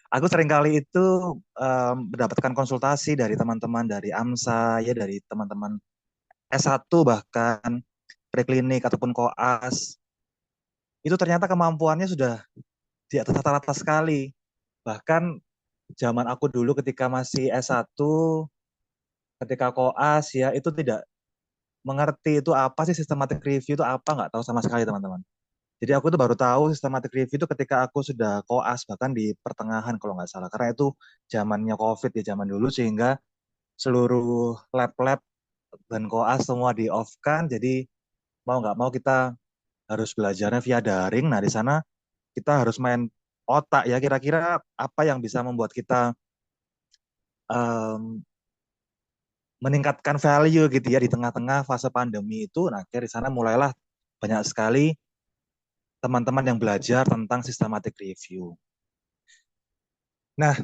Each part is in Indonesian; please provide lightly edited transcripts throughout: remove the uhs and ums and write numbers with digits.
Aku sering kali itu mendapatkan konsultasi dari teman-teman dari AMSA, ya dari teman-teman S1 bahkan preklinik ataupun koas. Itu ternyata kemampuannya sudah di atas rata-rata sekali. Bahkan zaman aku dulu ketika masih S1, ketika koas ya itu tidak mengerti itu apa sih systematic review itu apa nggak tahu sama sekali teman-teman. Jadi aku tuh baru tahu systematic review itu ketika aku sudah koas bahkan di pertengahan kalau nggak salah. Karena itu zamannya COVID ya zaman dulu sehingga seluruh lab-lab dan koas semua di off kan. Jadi mau nggak mau kita harus belajarnya via daring. Nah di sana kita harus main otak ya kira-kira apa yang bisa membuat kita em, meningkatkan value gitu ya di tengah-tengah fase pandemi itu. Nah akhirnya di sana mulailah banyak sekali teman-teman yang belajar tentang systematic review. Nah,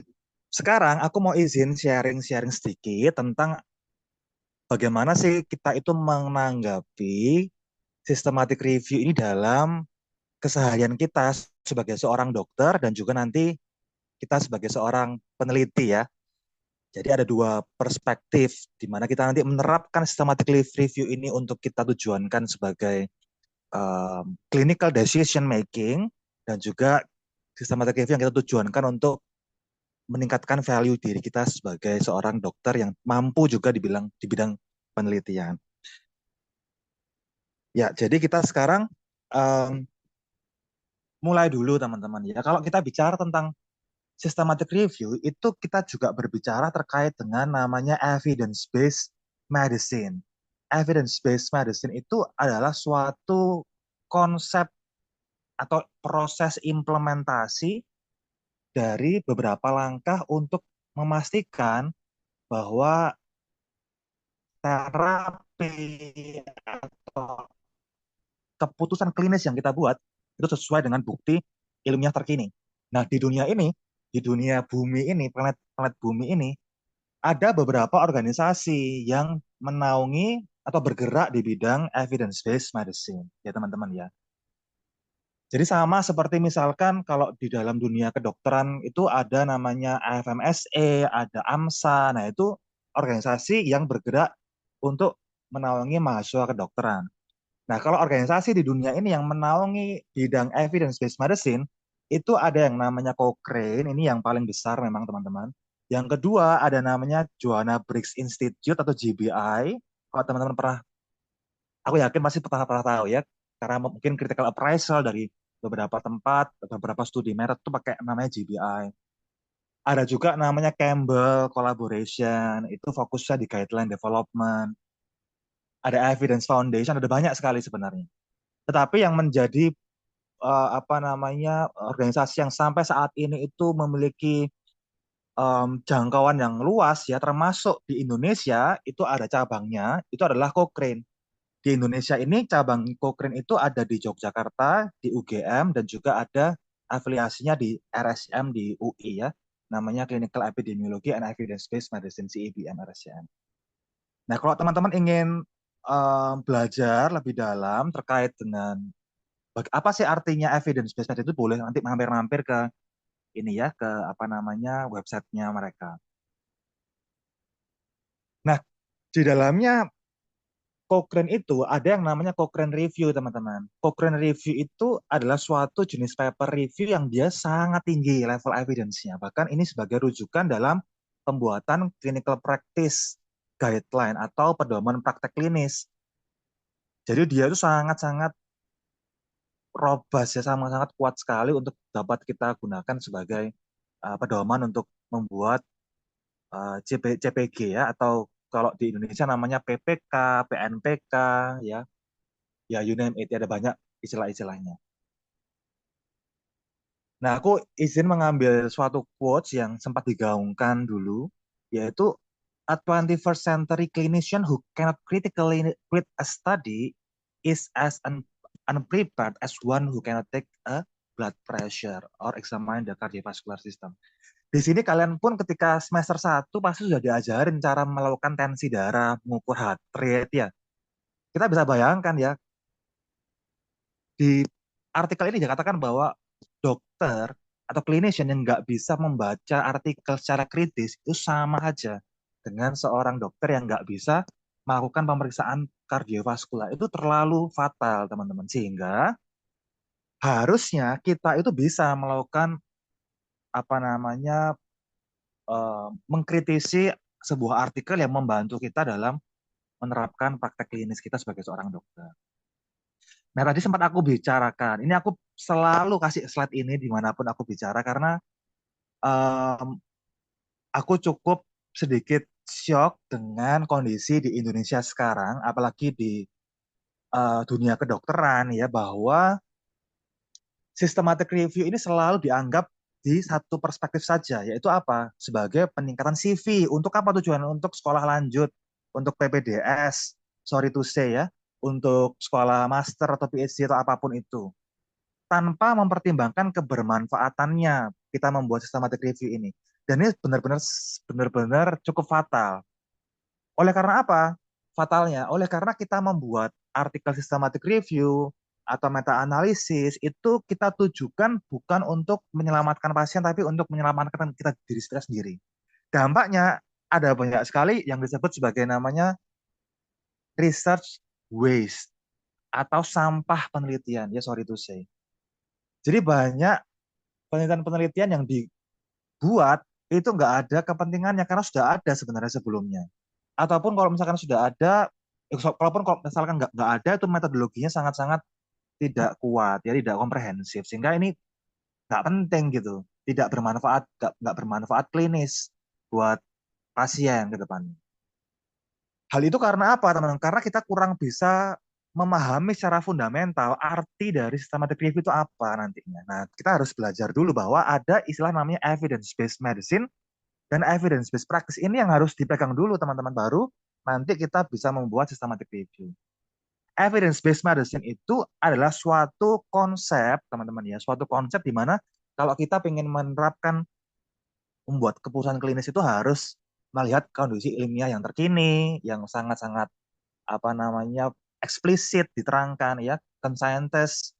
sekarang aku mau izin sharing-sharing sedikit tentang bagaimana sih kita itu menanggapi systematic review ini dalam keseharian kita sebagai seorang dokter dan juga nanti kita sebagai seorang peneliti ya. Jadi ada dua perspektif di mana kita nanti menerapkan systematic review ini untuk kita tujuankan sebagai clinical decision making dan juga systematic review yang kita tujuankan untuk meningkatkan value diri kita sebagai seorang dokter yang mampu juga dibilang di bidang penelitian. Ya, jadi kita sekarang um, mulai dulu teman-teman ya. Kalau kita bicara tentang systematic review, itu kita juga berbicara terkait dengan namanya evidence-based medicine. Evidence-based medicine itu adalah suatu konsep atau proses implementasi dari beberapa langkah untuk memastikan bahwa terapi atau keputusan klinis yang kita buat itu sesuai dengan bukti ilmiah terkini. Nah, di dunia bumi ini, planet bumi ini, ada beberapa organisasi yang menaungi atau bergerak di bidang evidence-based medicine, ya teman-teman ya. Jadi sama seperti misalkan kalau di dalam dunia kedokteran itu ada namanya AFMSE, ada AMSA, nah itu organisasi yang bergerak untuk menaungi mahasiswa kedokteran. Nah, kalau organisasi di dunia ini yang menaungi bidang evidence-based medicine, itu ada yang namanya Cochrane, ini yang paling besar memang teman-teman. Yang kedua ada namanya Joanna Briggs Institute atau GBI. Kalau teman-teman pernah, aku yakin pasti pernah tahu ya, karena mungkin critical appraisal dari beberapa tempat, beberapa studi merek itu pakai namanya GBI. Ada juga namanya Campbell Collaboration, itu fokusnya di guideline development. Ada Evidence Foundation, ada banyak sekali sebenarnya. Tetapi yang menjadi apa namanya organisasi yang sampai saat ini itu memiliki jangkauan yang luas ya termasuk di Indonesia itu ada cabangnya itu adalah Cochrane. Di Indonesia ini cabang Cochrane itu ada di Yogyakarta, di UGM dan juga ada afiliasinya di RSM di UI ya. Namanya Clinical Epidemiology and Evidence Based Medicine CEBM RSCM. Nah, kalau teman-teman ingin belajar lebih dalam terkait dengan apa sih artinya evidence based medicine itu boleh nanti mampir-mampir ke ini ya ke apa namanya websitenya mereka. Nah, di dalamnya Cochrane itu ada yang namanya Cochrane Review, teman-teman. Cochrane Review itu adalah suatu jenis paper review yang dia sangat tinggi level evidence-nya. Bahkan ini sebagai rujukan dalam pembuatan clinical practice guideline atau pedoman praktek klinis. Jadi dia itu sangat-sangat robust ya, sangat-sangat kuat sekali untuk dapat kita gunakan sebagai pedoman untuk membuat CPG ya atau kalau di Indonesia namanya PPK, PNPK ya, ya you name it, ada banyak istilah-istilahnya. Nah, aku izin mengambil suatu quotes yang sempat digaungkan dulu, yaitu a 21st century clinician who cannot critically read a study is as unprepared as one who cannot take a blood pressure or examine the cardiovascular system. Di sini kalian pun ketika semester 1 pasti sudah diajarin cara melakukan tensi darah, mengukur heart rate ya. Kita bisa bayangkan ya, di artikel ini dikatakan bahwa dokter atau clinician yang nggak bisa membaca artikel secara kritis itu sama aja dengan seorang dokter yang nggak bisa melakukan pemeriksaan kardiovaskular. Itu terlalu fatal, teman-teman. Sehingga harusnya kita itu bisa melakukan apa namanya mengkritisi sebuah artikel yang membantu kita dalam menerapkan praktek klinis kita sebagai seorang dokter. Nah, tadi sempat aku bicarakan, ini aku selalu kasih slide ini dimanapun aku bicara karena em, aku cukup sedikit shock dengan kondisi di Indonesia sekarang, apalagi di dunia kedokteran ya, bahwa systematic review ini selalu dianggap di satu perspektif saja, yaitu apa? Sebagai peningkatan CV. Untuk apa tujuan? Untuk sekolah lanjut, untuk PPDS, sorry to say ya, untuk sekolah master atau PhD atau apapun itu. Tanpa mempertimbangkan kebermanfaatannya kita membuat systematic review ini. Dan ini benar-benar cukup fatal. Oleh karena apa? Fatalnya, oleh karena kita membuat artikel systematic review atau meta analisis itu kita tujukan bukan untuk menyelamatkan pasien tapi untuk menyelamatkan kita diri kita sendiri. Dampaknya ada banyak sekali yang disebut sebagai namanya research waste atau sampah penelitian. Ya sorry to say. Jadi banyak penelitian-penelitian yang dibuat itu nggak ada kepentingannya karena sudah ada sebenarnya sebelumnya. Ataupun kalau misalkan sudah ada, kalaupun kalau misalkan nggak ada itu metodologinya sangat-sangat tidak kuat ya, tidak komprehensif sehingga ini nggak penting gitu, nggak bermanfaat klinis buat pasien ke depan. Hal itu karena apa teman-teman? Karena kita kurang bisa memahami secara fundamental arti dari systematic review itu apa nantinya. Nah, kita harus belajar dulu bahwa ada istilah namanya evidence based medicine dan evidence based practice ini yang harus dipegang dulu teman-teman, baru nanti kita bisa membuat systematic review. Evidence based medicine itu adalah suatu konsep teman-teman ya, suatu konsep di mana kalau kita ingin menerapkan membuat keputusan klinis itu harus melihat kondisi ilmiah yang terkini, yang sangat-sangat apa namanya eksplisit diterangkan ya, conscientist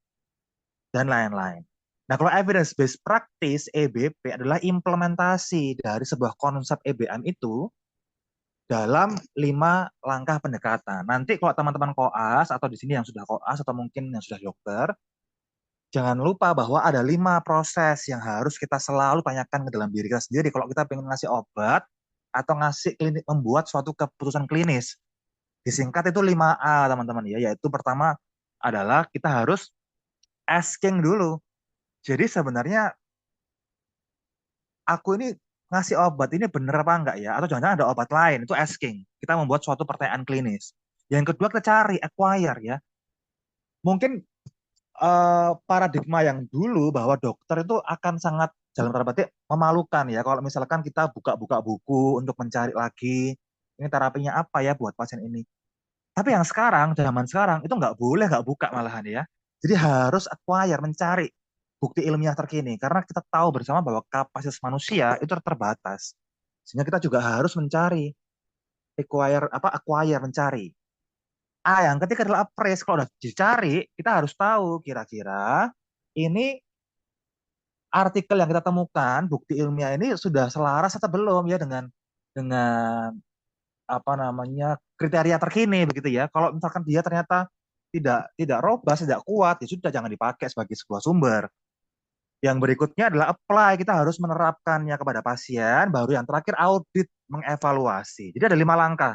dan lain-lain. Nah, kalau evidence based practice EBP adalah implementasi dari sebuah konsep EBM itu dalam 5 langkah pendekatan. Nanti kalau teman-teman koas atau di sini yang sudah koas atau mungkin yang sudah dokter, jangan lupa bahwa ada 5 proses yang harus kita selalu tanyakan ke dalam diri kita sendiri kalau kita pengen ngasih obat atau ngasih klinik membuat suatu keputusan klinis. Disingkat itu 5A teman-teman ya, yaitu pertama adalah kita harus asking dulu. Jadi sebenarnya aku ini ngasih obat ini bener apa enggak ya? Atau jangan-jangan ada obat lain, itu asking. Kita membuat suatu pertanyaan klinis. Yang kedua kita cari, acquire ya. Mungkin paradigma yang dulu bahwa dokter itu akan sangat dalam tanda petik memalukan ya. Kalau misalkan kita buka-buka buku untuk mencari lagi, ini terapinya apa ya buat pasien ini. Tapi yang sekarang, zaman sekarang, itu nggak boleh nggak buka malahan ya. Jadi harus acquire, mencari bukti ilmiah terkini. Karena kita tahu bersama bahwa kapasitas manusia itu terbatas. Sehingga kita juga harus mencari, acquire, mencari. Yang ketiga adalah appraise. Kalau udah dicari, kita harus tahu kira-kira ini artikel yang kita temukan, bukti ilmiah ini sudah selaras atau belum ya dengan apa namanya kriteria terkini begitu ya. Kalau misalkan dia ternyata tidak robust, tidak kuat, ya sudah jangan dipakai sebagai sebuah sumber. Yang berikutnya adalah apply, kita harus menerapkannya kepada pasien. Baru yang terakhir audit, mengevaluasi. Jadi ada 5 langkah.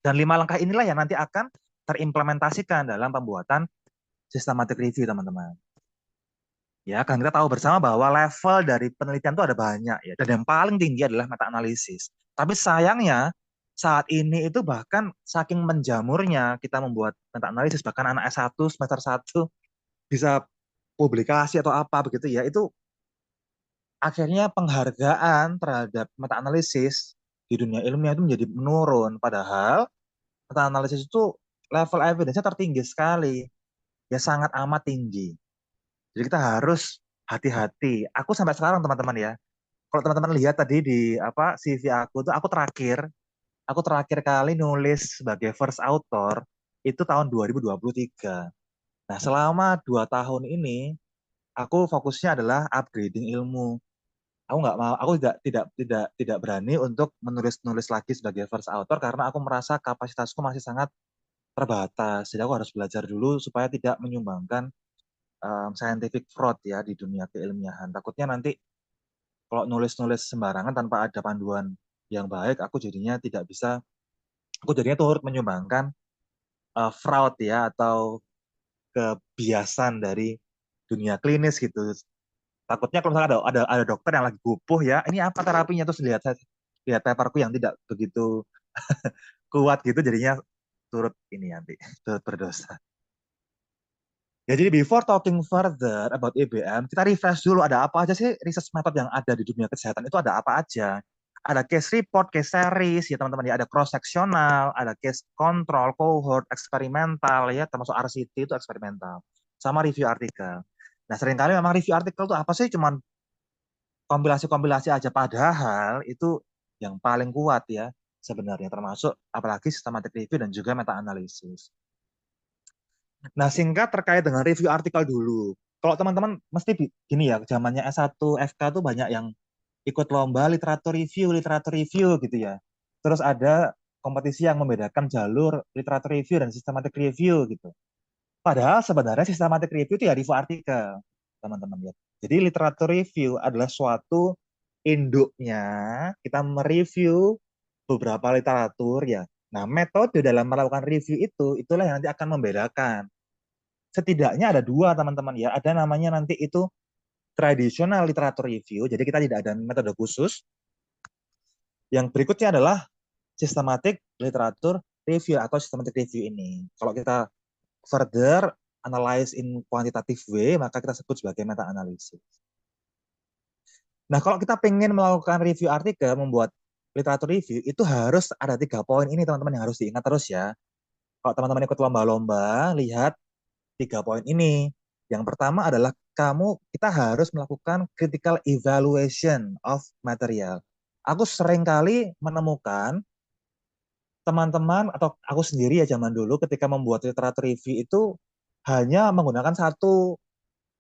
Dan 5 langkah inilah yang nanti akan terimplementasikan dalam pembuatan systematic review, teman-teman. Ya, kan kita tahu bersama bahwa level dari penelitian itu ada banyak ya. Dan yang paling tinggi adalah meta analisis. Tapi sayangnya saat ini itu bahkan saking menjamurnya kita membuat meta analisis, bahkan anak S1 semester 1 bisa publikasi atau apa begitu ya. Itu akhirnya penghargaan terhadap meta analisis di dunia ilmiah itu menjadi menurun. Padahal meta analisis itu level evidence-nya tertinggi sekali. Ya sangat amat tinggi. Jadi kita harus hati-hati. Aku sampai sekarang teman-teman ya, kalau teman-teman lihat tadi di apa CV aku tuh aku terakhir kali nulis sebagai first author itu tahun 2023. Nah, selama 2 tahun ini aku fokusnya adalah upgrading ilmu. Aku nggak mau, aku tidak berani untuk menulis-nulis lagi sebagai first author karena aku merasa kapasitasku masih sangat terbatas. Jadi aku harus belajar dulu supaya tidak menyumbangkan scientific fraud ya di dunia keilmiahan. Takutnya nanti kalau nulis-nulis sembarangan tanpa ada panduan yang baik, aku jadinya turut menyumbangkan fraud ya atau kebiasaan dari dunia klinis gitu. Takutnya kalau misalnya ada dokter yang lagi gupuh ya, ini apa terapinya terus lihat paperku yang tidak begitu kuat gitu, jadinya turut ini nanti turut berdosa. Ya, jadi before talking further about IBM, kita refresh dulu ada apa aja sih research method yang ada di dunia kesehatan itu ada apa aja. Ada case report, case series, ya teman-teman ya, ada cross sectional, ada case control, cohort, eksperimental ya, termasuk RCT itu eksperimental, sama review artikel. Nah, seringkali memang review artikel itu apa sih? Cuman kompilasi-kompilasi aja, padahal itu yang paling kuat ya sebenarnya, termasuk apalagi systematic review dan juga meta analisis. Nah, singkat terkait dengan review artikel dulu. Kalau teman-teman mesti gini ya, zamannya S1 FK tuh banyak yang ikut lomba literatur review gitu ya. Terus ada kompetisi yang membedakan jalur literatur review dan systematic review gitu. Padahal sebenarnya systematic review itu ya review artikel, teman-teman ya. Jadi literatur review adalah suatu induknya kita mereview beberapa literatur ya. Nah, metode dalam melakukan review itulah yang nanti akan membedakan. Setidaknya ada dua, teman-teman ya. Ada namanya nanti itu traditional literatur review, jadi kita tidak ada metode khusus. Yang berikutnya adalah systematic literatur review atau systematic review ini. Kalau kita further analyze in quantitative way, maka kita sebut sebagai meta analisis. Nah, kalau kita pengen melakukan review artikel, membuat literatur review, itu harus ada 3 poin ini, teman-teman, yang harus diingat terus ya. Kalau teman-teman ikut lomba-lomba, lihat 3 poin ini. Yang pertama adalah kita harus melakukan critical evaluation of material. Aku sering kali menemukan teman-teman atau aku sendiri ya zaman dulu ketika membuat literatur review itu hanya menggunakan satu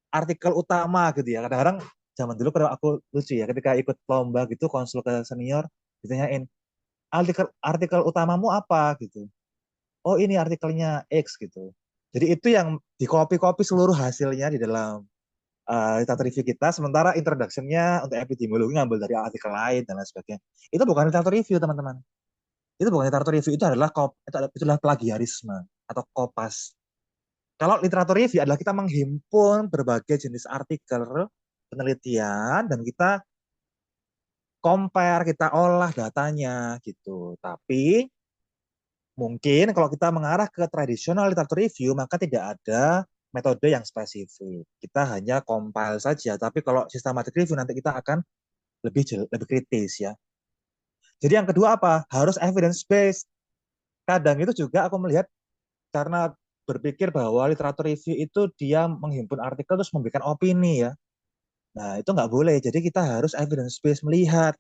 artikel utama gitu ya. Kadang-kadang zaman dulu kalau aku lucu ya ketika ikut lomba gitu konsul ke senior ditanyain artikel utamamu apa gitu. Oh, ini artikelnya X gitu. Jadi itu yang di copy-copy seluruh hasilnya di dalam literatur review kita, sementara introduction-nya untuk epidemiologi ngambil dari artikel lain dan lain sebagainya. Itu bukan literatur review, teman-teman. Itu bukan literatur review, itulah plagiarisme atau kopas. Kalau literatur review adalah kita menghimpun berbagai jenis artikel, penelitian, dan kita compare, kita olah datanya gitu. Tapi mungkin kalau kita mengarah ke tradisional literatur review, maka tidak ada metode yang spesifik. Kita hanya compile saja. Tapi kalau systematic review nanti kita akan lebih kritis ya. Jadi yang kedua apa? Harus evidence based. Kadang itu juga aku melihat karena berpikir bahwa literatur review itu dia menghimpun artikel terus memberikan opini ya. Nah, itu nggak boleh. Jadi kita harus evidence based, melihat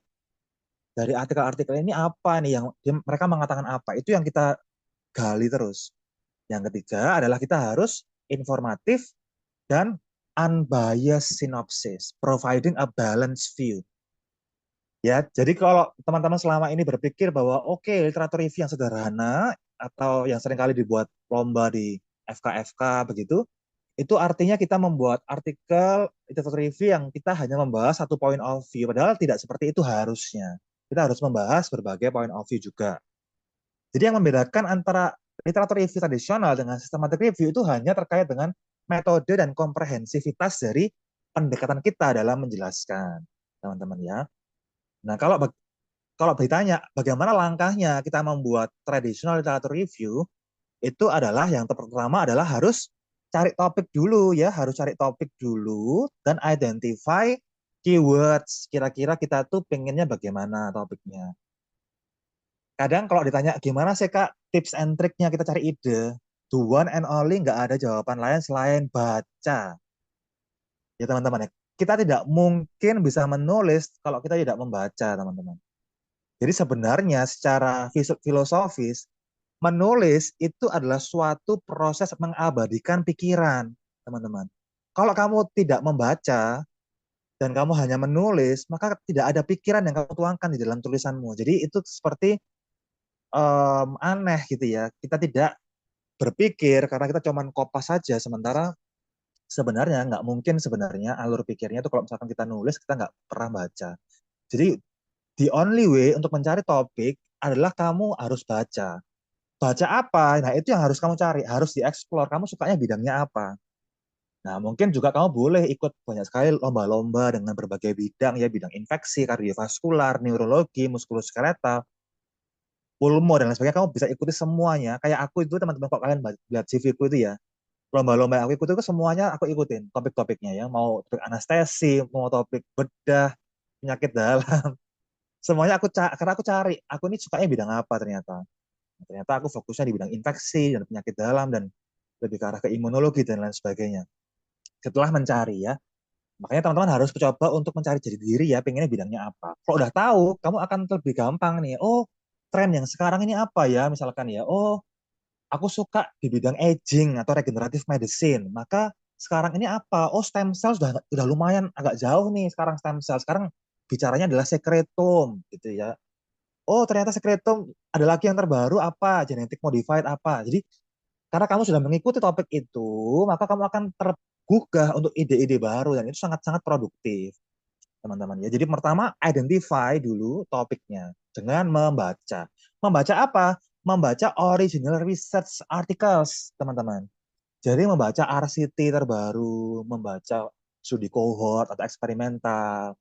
dari artikel-artikel ini apa nih yang mereka mengatakan apa. Itu yang kita gali terus. Yang ketiga adalah kita harus informatif dan unbiased synopsis, providing a balanced view. Ya, jadi kalau teman-teman selama ini berpikir bahwa oke, literatur review yang sederhana atau yang seringkali dibuat lomba di FK-FK begitu, itu artinya kita membuat artikel literatur review yang kita hanya membahas satu point of view, padahal tidak seperti itu harusnya. Kita harus membahas berbagai point of view juga. Jadi yang membedakan antara literatur review tradisional dengan systematic review itu hanya terkait dengan metode dan komprehensivitas dari pendekatan kita dalam menjelaskan, teman-teman ya. Nah, kalau ditanya bagaimana langkahnya kita membuat traditional literatur review, itu adalah yang pertama adalah harus cari topik dulu ya, harus cari topik dulu dan identify keywords. Kira-kira kita tuh pengennya bagaimana topiknya. Kadang kalau ditanya gimana sih Kak tips and triknya kita cari ide, the one and only nggak ada jawaban lain selain baca. Ya teman-teman ya, kita tidak mungkin bisa menulis kalau kita tidak membaca, teman-teman. Jadi sebenarnya secara filosofis, menulis itu adalah suatu proses mengabadikan pikiran, teman-teman. Kalau kamu tidak membaca dan kamu hanya menulis, maka tidak ada pikiran yang kamu tuangkan di dalam tulisanmu. Jadi itu seperti aneh gitu ya. Kita tidak berpikir karena kita cuman kopas saja, sementara sebenarnya nggak mungkin sebenarnya alur pikirnya itu kalau misalkan kita nulis kita nggak pernah baca. Jadi the only way untuk mencari topik adalah kamu harus baca. Baca apa? Nah, itu yang harus kamu cari, harus dieksplor. Kamu sukanya bidangnya apa? Nah, mungkin juga kamu boleh ikut banyak sekali lomba-lomba dengan berbagai bidang ya, bidang infeksi, kardiovaskular, neurologi, muskuloskeletal, pulmo dan lain sebagainya. Kamu bisa ikuti semuanya. Kayak aku itu teman-teman kok kalian lihat CV ku itu ya, lomba-lomba yang aku ikuti itu semuanya aku ikutin topik-topiknya ya, mau topik anestesi, mau topik bedah, penyakit dalam, semuanya karena aku cari, aku ini sukanya bidang apa ternyata. Ternyata aku fokusnya di bidang infeksi dan penyakit dalam dan lebih ke arah ke imunologi dan lain sebagainya. Setelah mencari ya, makanya teman-teman harus coba untuk mencari jati diri ya, pengennya bidangnya apa. Kalau udah tahu, kamu akan lebih gampang nih. Oh, tren yang sekarang ini apa ya? Misalkan ya, oh, aku suka di bidang aging atau regenerative medicine. Maka sekarang ini apa? Oh, stem cell sudah lumayan agak jauh nih sekarang stem cell. Sekarang bicaranya adalah secretome gitu ya. Oh, ternyata secretome ada lagi yang terbaru apa? Genetic modified apa? Jadi karena kamu sudah mengikuti topik itu, maka kamu akan tergugah untuk ide-ide baru dan itu sangat-sangat produktif, teman-teman ya. Jadi pertama, identify dulu topiknya dengan membaca. Membaca apa? Membaca original research articles, teman-teman. Jadi membaca RCT terbaru, membaca studi cohort atau eksperimental,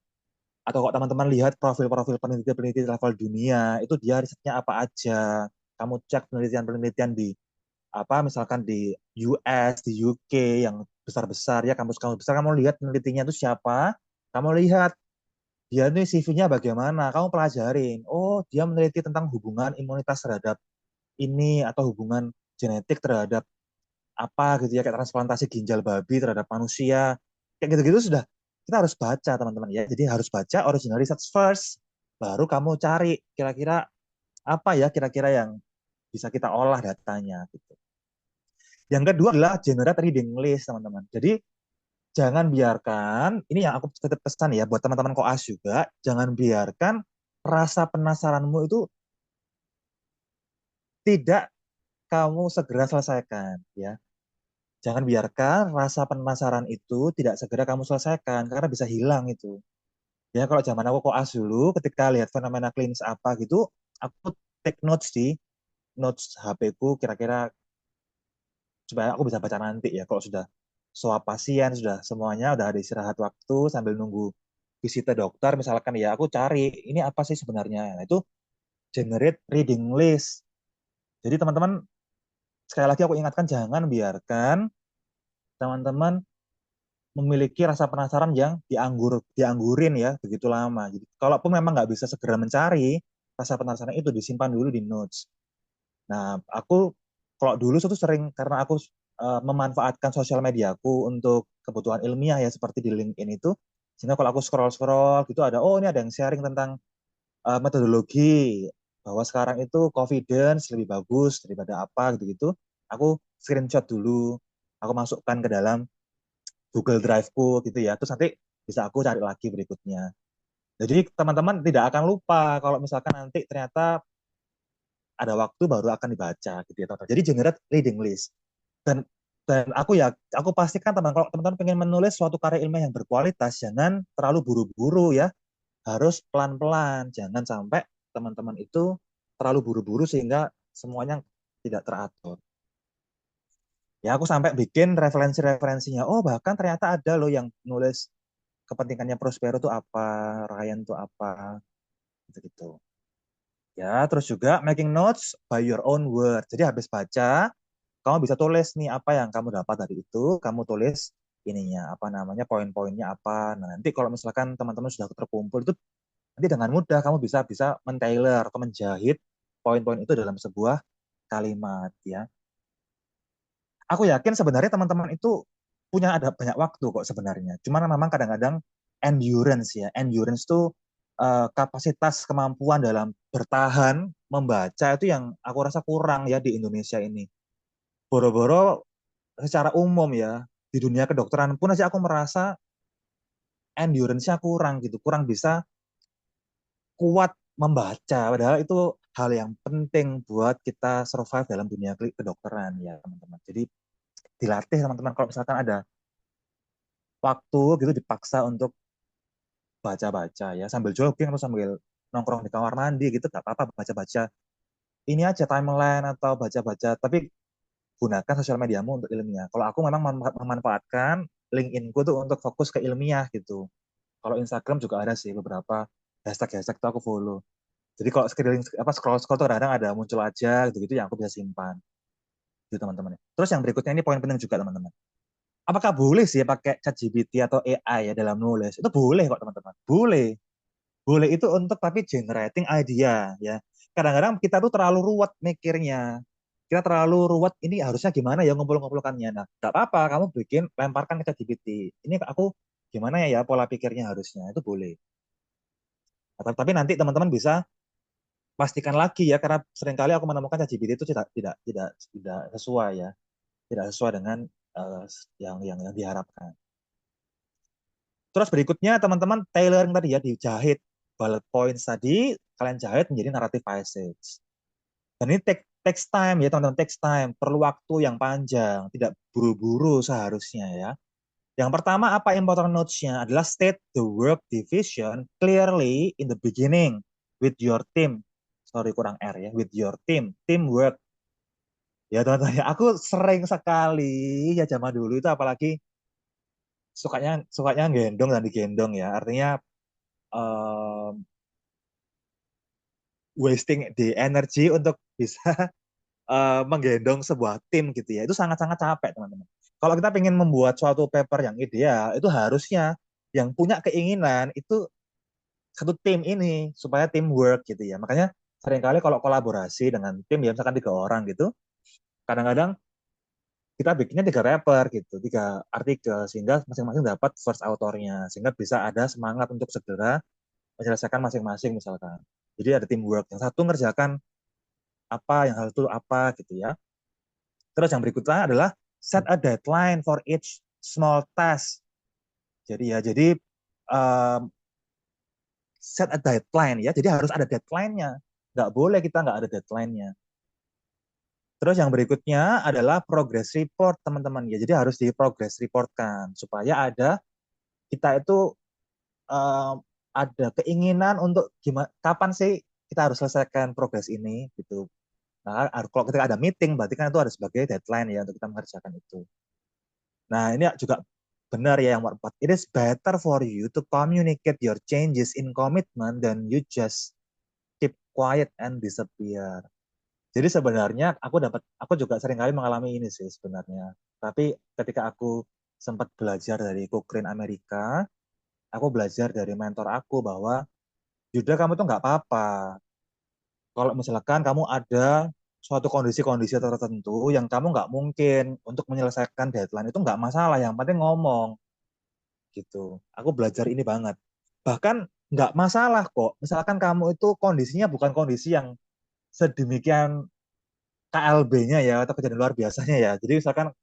atau kalau teman-teman lihat profil-profil peneliti-peneliti level dunia, itu dia risetnya apa aja. Kamu cek penelitian-penelitian di apa misalkan di US, di UK yang besar-besar ya, kampus-kampus besar, kamu lihat penelitinya itu siapa, kamu lihat dia nih CV-nya bagaimana, kamu pelajarin. Oh, dia meneliti tentang hubungan imunitas terhadap ini atau hubungan genetik terhadap apa gitu ya, kayak transplantasi ginjal babi terhadap manusia. Kayak gitu-gitu sudah kita harus baca, teman-teman ya. Jadi harus baca original research first, baru kamu cari kira-kira apa ya kira-kira yang bisa kita olah datanya gitu. Yang kedua adalah generate reading list, teman-teman. Jadi jangan biarkan, ini yang aku tetap pesan ya buat teman-teman koas juga, jangan biarkan rasa penasaranmu itu tidak kamu segera selesaikan ya. Jangan biarkan rasa penasaran itu tidak segera kamu selesaikan karena bisa hilang itu. Ya kalau zaman aku koas dulu ketika lihat fenomena klinis apa gitu, aku take notes di notes HP ku kira-kira supaya aku bisa baca nanti ya kalau sudah swab pasien sudah semuanya udah ada istirahat waktu sambil nunggu visit dokter misalkan ya aku cari ini apa sih sebenarnya. Nah, itu generate reading list. Jadi teman-teman sekali lagi aku ingatkan jangan biarkan teman-teman memiliki rasa penasaran yang dianggurin ya begitu lama. Jadi kalaupun memang nggak bisa segera mencari rasa penasaran itu disimpan dulu di notes. Nah, aku kalau dulu itu sering karena aku memanfaatkan sosial mediaku untuk kebutuhan ilmiah ya seperti di LinkedIn itu, sehingga kalau aku scroll-scroll gitu ada oh ini ada yang sharing tentang metodologi bahwa sekarang itu confidence lebih bagus daripada apa gitu-gitu. Aku screenshot dulu, aku masukkan ke dalam Google Drive-ku gitu ya. Terus nanti bisa aku cari lagi berikutnya. Jadi teman-teman tidak akan lupa kalau misalkan nanti ternyata ada waktu baru akan dibaca gitu ya teman-teman. Jadi generate reading list. Dan aku pastikan teman kalau teman-teman pengen menulis suatu karya ilmiah yang berkualitas jangan terlalu buru-buru ya. Harus pelan-pelan. Jangan sampai teman-teman itu terlalu buru-buru sehingga semuanya tidak teratur. Ya aku sampai bikin referensi-referensinya. Oh bahkan ternyata ada loh yang nulis kepentingannya Prospero itu apa, Ryan itu apa, gitu-gitu. Ya, terus juga making notes by your own word. Jadi habis baca, kamu bisa tulis nih apa yang kamu dapat dari itu, kamu tulis ininya, apa namanya, poin-poinnya apa. Nah, nanti kalau misalkan teman-teman sudah terkumpul itu nanti dengan mudah kamu bisa bisa men-tailor atau menjahit poin-poin itu dalam sebuah kalimat ya. Aku yakin sebenarnya teman-teman itu punya ada banyak waktu kok sebenarnya. Cuman memang kadang-kadang endurance ya. Endurance itu kapasitas kemampuan dalam bertahan membaca itu yang aku rasa kurang ya di Indonesia ini. Boro-boro secara umum ya di dunia kedokteran pun aja aku merasa endurance-nya kurang gitu, kurang bisa kuat membaca. Padahal itu hal yang penting buat kita survive dalam dunia kedokteran ya teman-teman. Jadi dilatih teman-teman kalau misalkan ada waktu gitu dipaksa untuk baca-baca ya sambil jogging atau sambil nongkrong di kamar mandi gitu gak apa-apa baca-baca ini aja timeline atau baca-baca tapi gunakan sosial mediamu untuk ilmiah. Kalau aku memang memanfaatkan LinkedIn-ku tuh untuk fokus ke ilmiah gitu. Kalau Instagram juga ada sih beberapa hashtag-hashtag tuh aku follow. Jadi kalau scrolling apa scroll-scroll tuh kadang ada muncul aja gitu-gitu yang aku bisa simpan gitu teman-teman. Terus yang berikutnya ini poin penting juga teman-teman. Apakah boleh sih pakai ChatGPT atau AI ya dalam nulis? Itu boleh kok teman-teman. Boleh. Boleh itu untuk tapi generating idea ya. Kadang-kadang kita tuh terlalu ruwet mikirnya. Kita terlalu ruwet ini harusnya gimana ya ngumpul-ngumpulkannya. Nah, nggak apa-apa kamu bikin lemparkan ke ChatGPT. Ini aku gimana ya pola pikirnya harusnya itu boleh. Tapi nanti teman-teman bisa pastikan lagi ya karena seringkali aku menemukan ChatGPT itu tidak sesuai ya, tidak sesuai dengan uh, yang diharapkan. Terus berikutnya teman-teman tailoring tadi ya dijahit bullet points tadi kalian jahit menjadi narrative passage. Dan ini takes time ya teman-teman, takes time, perlu waktu yang panjang, tidak buru-buru seharusnya ya. Yang pertama apa important notes-nya adalah state the work division clearly in the beginning with your team. Sorry kurang R ya, with your team, teamwork. Ya teman-teman, ya, aku sering sekali ya zaman dulu itu apalagi sukanya sukanya gendong dan digendong ya. Artinya um, wasting the energy untuk bisa menggendong sebuah tim gitu ya. Itu sangat-sangat capek teman-teman. Kalau kita ingin membuat suatu paper yang ideal, itu harusnya yang punya keinginan itu satu tim ini supaya teamwork gitu ya. Makanya seringkali kalau kolaborasi dengan tim ya misalkan 3 orang gitu, kadang-kadang kita bikinnya 3 paper gitu, 3 artikel sehingga masing-masing dapat first authornya sehingga bisa ada semangat untuk segera menyelesaikan masing-masing misalkan. Jadi ada teamwork. Yang satu ngerjakan apa, yang satu apa gitu ya. Terus yang berikutnya adalah set a deadline for each small task. Jadi um, set a deadline ya. Jadi harus ada deadline-nya. Nggak boleh kita nggak ada deadline-nya. Terus yang berikutnya adalah progress report teman-teman ya. Jadi harus di progress reportkan supaya ada kita itu um, ada keinginan untuk gimana kapan sih kita harus selesaikan progress ini gitu. Nah, kalau kita ada meeting berarti kan itu ada sebagai deadline ya untuk kita mengerjakan itu. Nah, ini juga benar ya yang keempat. It is better for you to communicate your changes in commitment than you just keep quiet and disappear. Jadi sebenarnya aku juga sering kali mengalami ini sih sebenarnya. Tapi ketika aku sempat belajar dari Cochrane Amerika, aku belajar dari mentor aku bahwa Yuda kamu tuh nggak apa-apa. Kalau misalkan kamu ada suatu kondisi-kondisi tertentu yang kamu nggak mungkin untuk menyelesaikan deadline itu nggak masalah. Yang penting ngomong gitu. Aku belajar ini banget. Bahkan nggak masalah kok. Misalkan kamu itu kondisinya bukan kondisi yang sedemikian KLB-nya ya atau kejadian luar biasanya ya. Jadi misalkan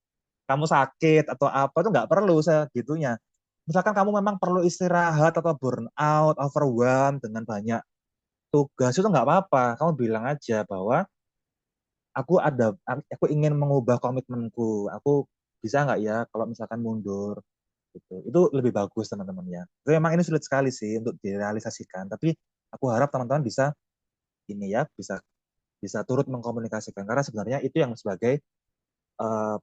kamu sakit atau apa itu nggak perlu segitunya. Misalkan kamu memang perlu istirahat atau burn out, overwhelmed dengan banyak tugas itu nggak apa-apa. Kamu bilang aja bahwa aku ingin mengubah komitmenku. Aku bisa nggak ya kalau misalkan mundur gitu. Itu lebih bagus teman-teman ya. Itu memang ini sulit sekali sih untuk direalisasikan, tapi aku harap teman-teman bisa ini ya, bisa bisa turut mengkomunikasikan karena sebenarnya itu yang sebagai uh,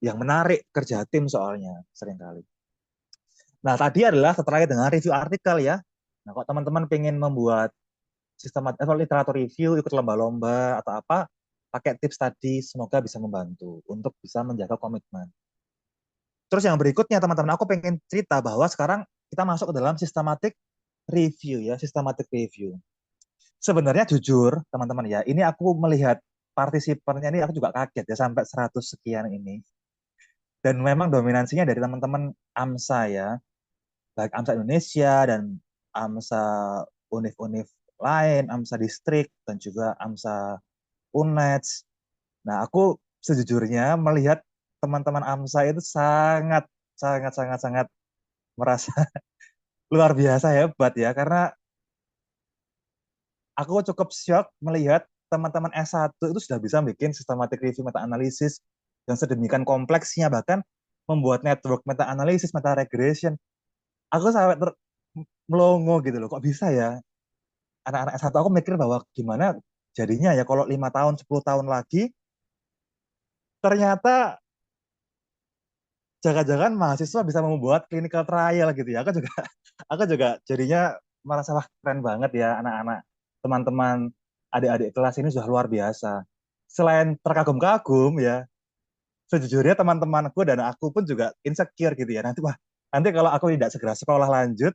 yang menarik kerja tim soalnya seringkali. Nah, tadi adalah terkait dengan review artikel ya. Nah, kalau teman-teman pengen membuat sistem atau literatur review, ikut lomba-lomba atau apa, pakai tips tadi semoga bisa membantu untuk bisa menjaga komitmen. Terus yang berikutnya teman-teman, aku pengen cerita bahwa sekarang kita masuk ke dalam systematic review ya, systematic review. Sebenarnya jujur teman-teman ya, ini aku melihat partisipannya ini aku juga kaget ya sampai 100 sekian ini. Dan memang dominansinya dari teman-teman AMSA ya, baik AMSA Indonesia dan AMSA univ-univ lain, AMSA distrik dan juga AMSA UNED. Nah, aku sejujurnya melihat teman-teman AMSA itu sangat sangat sangat sangat merasa luar biasa hebat ya, karena aku cukup shock melihat teman-teman S1 itu sudah bisa bikin systematic review meta analisis yang sedemikian kompleksnya, bahkan membuat network meta analisis, meta regression. Aku sampai melongo gitu loh, kok bisa ya anak-anak S1. Aku mikir bahwa gimana jadinya ya kalau 5 tahun 10 tahun lagi ternyata jangan-jangan mahasiswa bisa membuat clinical trial gitu ya. Aku juga aku juga jadinya merasa wah keren banget ya anak-anak teman-teman adik-adik kelas ini sudah luar biasa. Selain terkagum-kagum ya, sejujurnya teman-temanku dan aku pun juga insecure gitu ya. Nanti wah, nanti kalau aku tidak segera sekolah lanjut,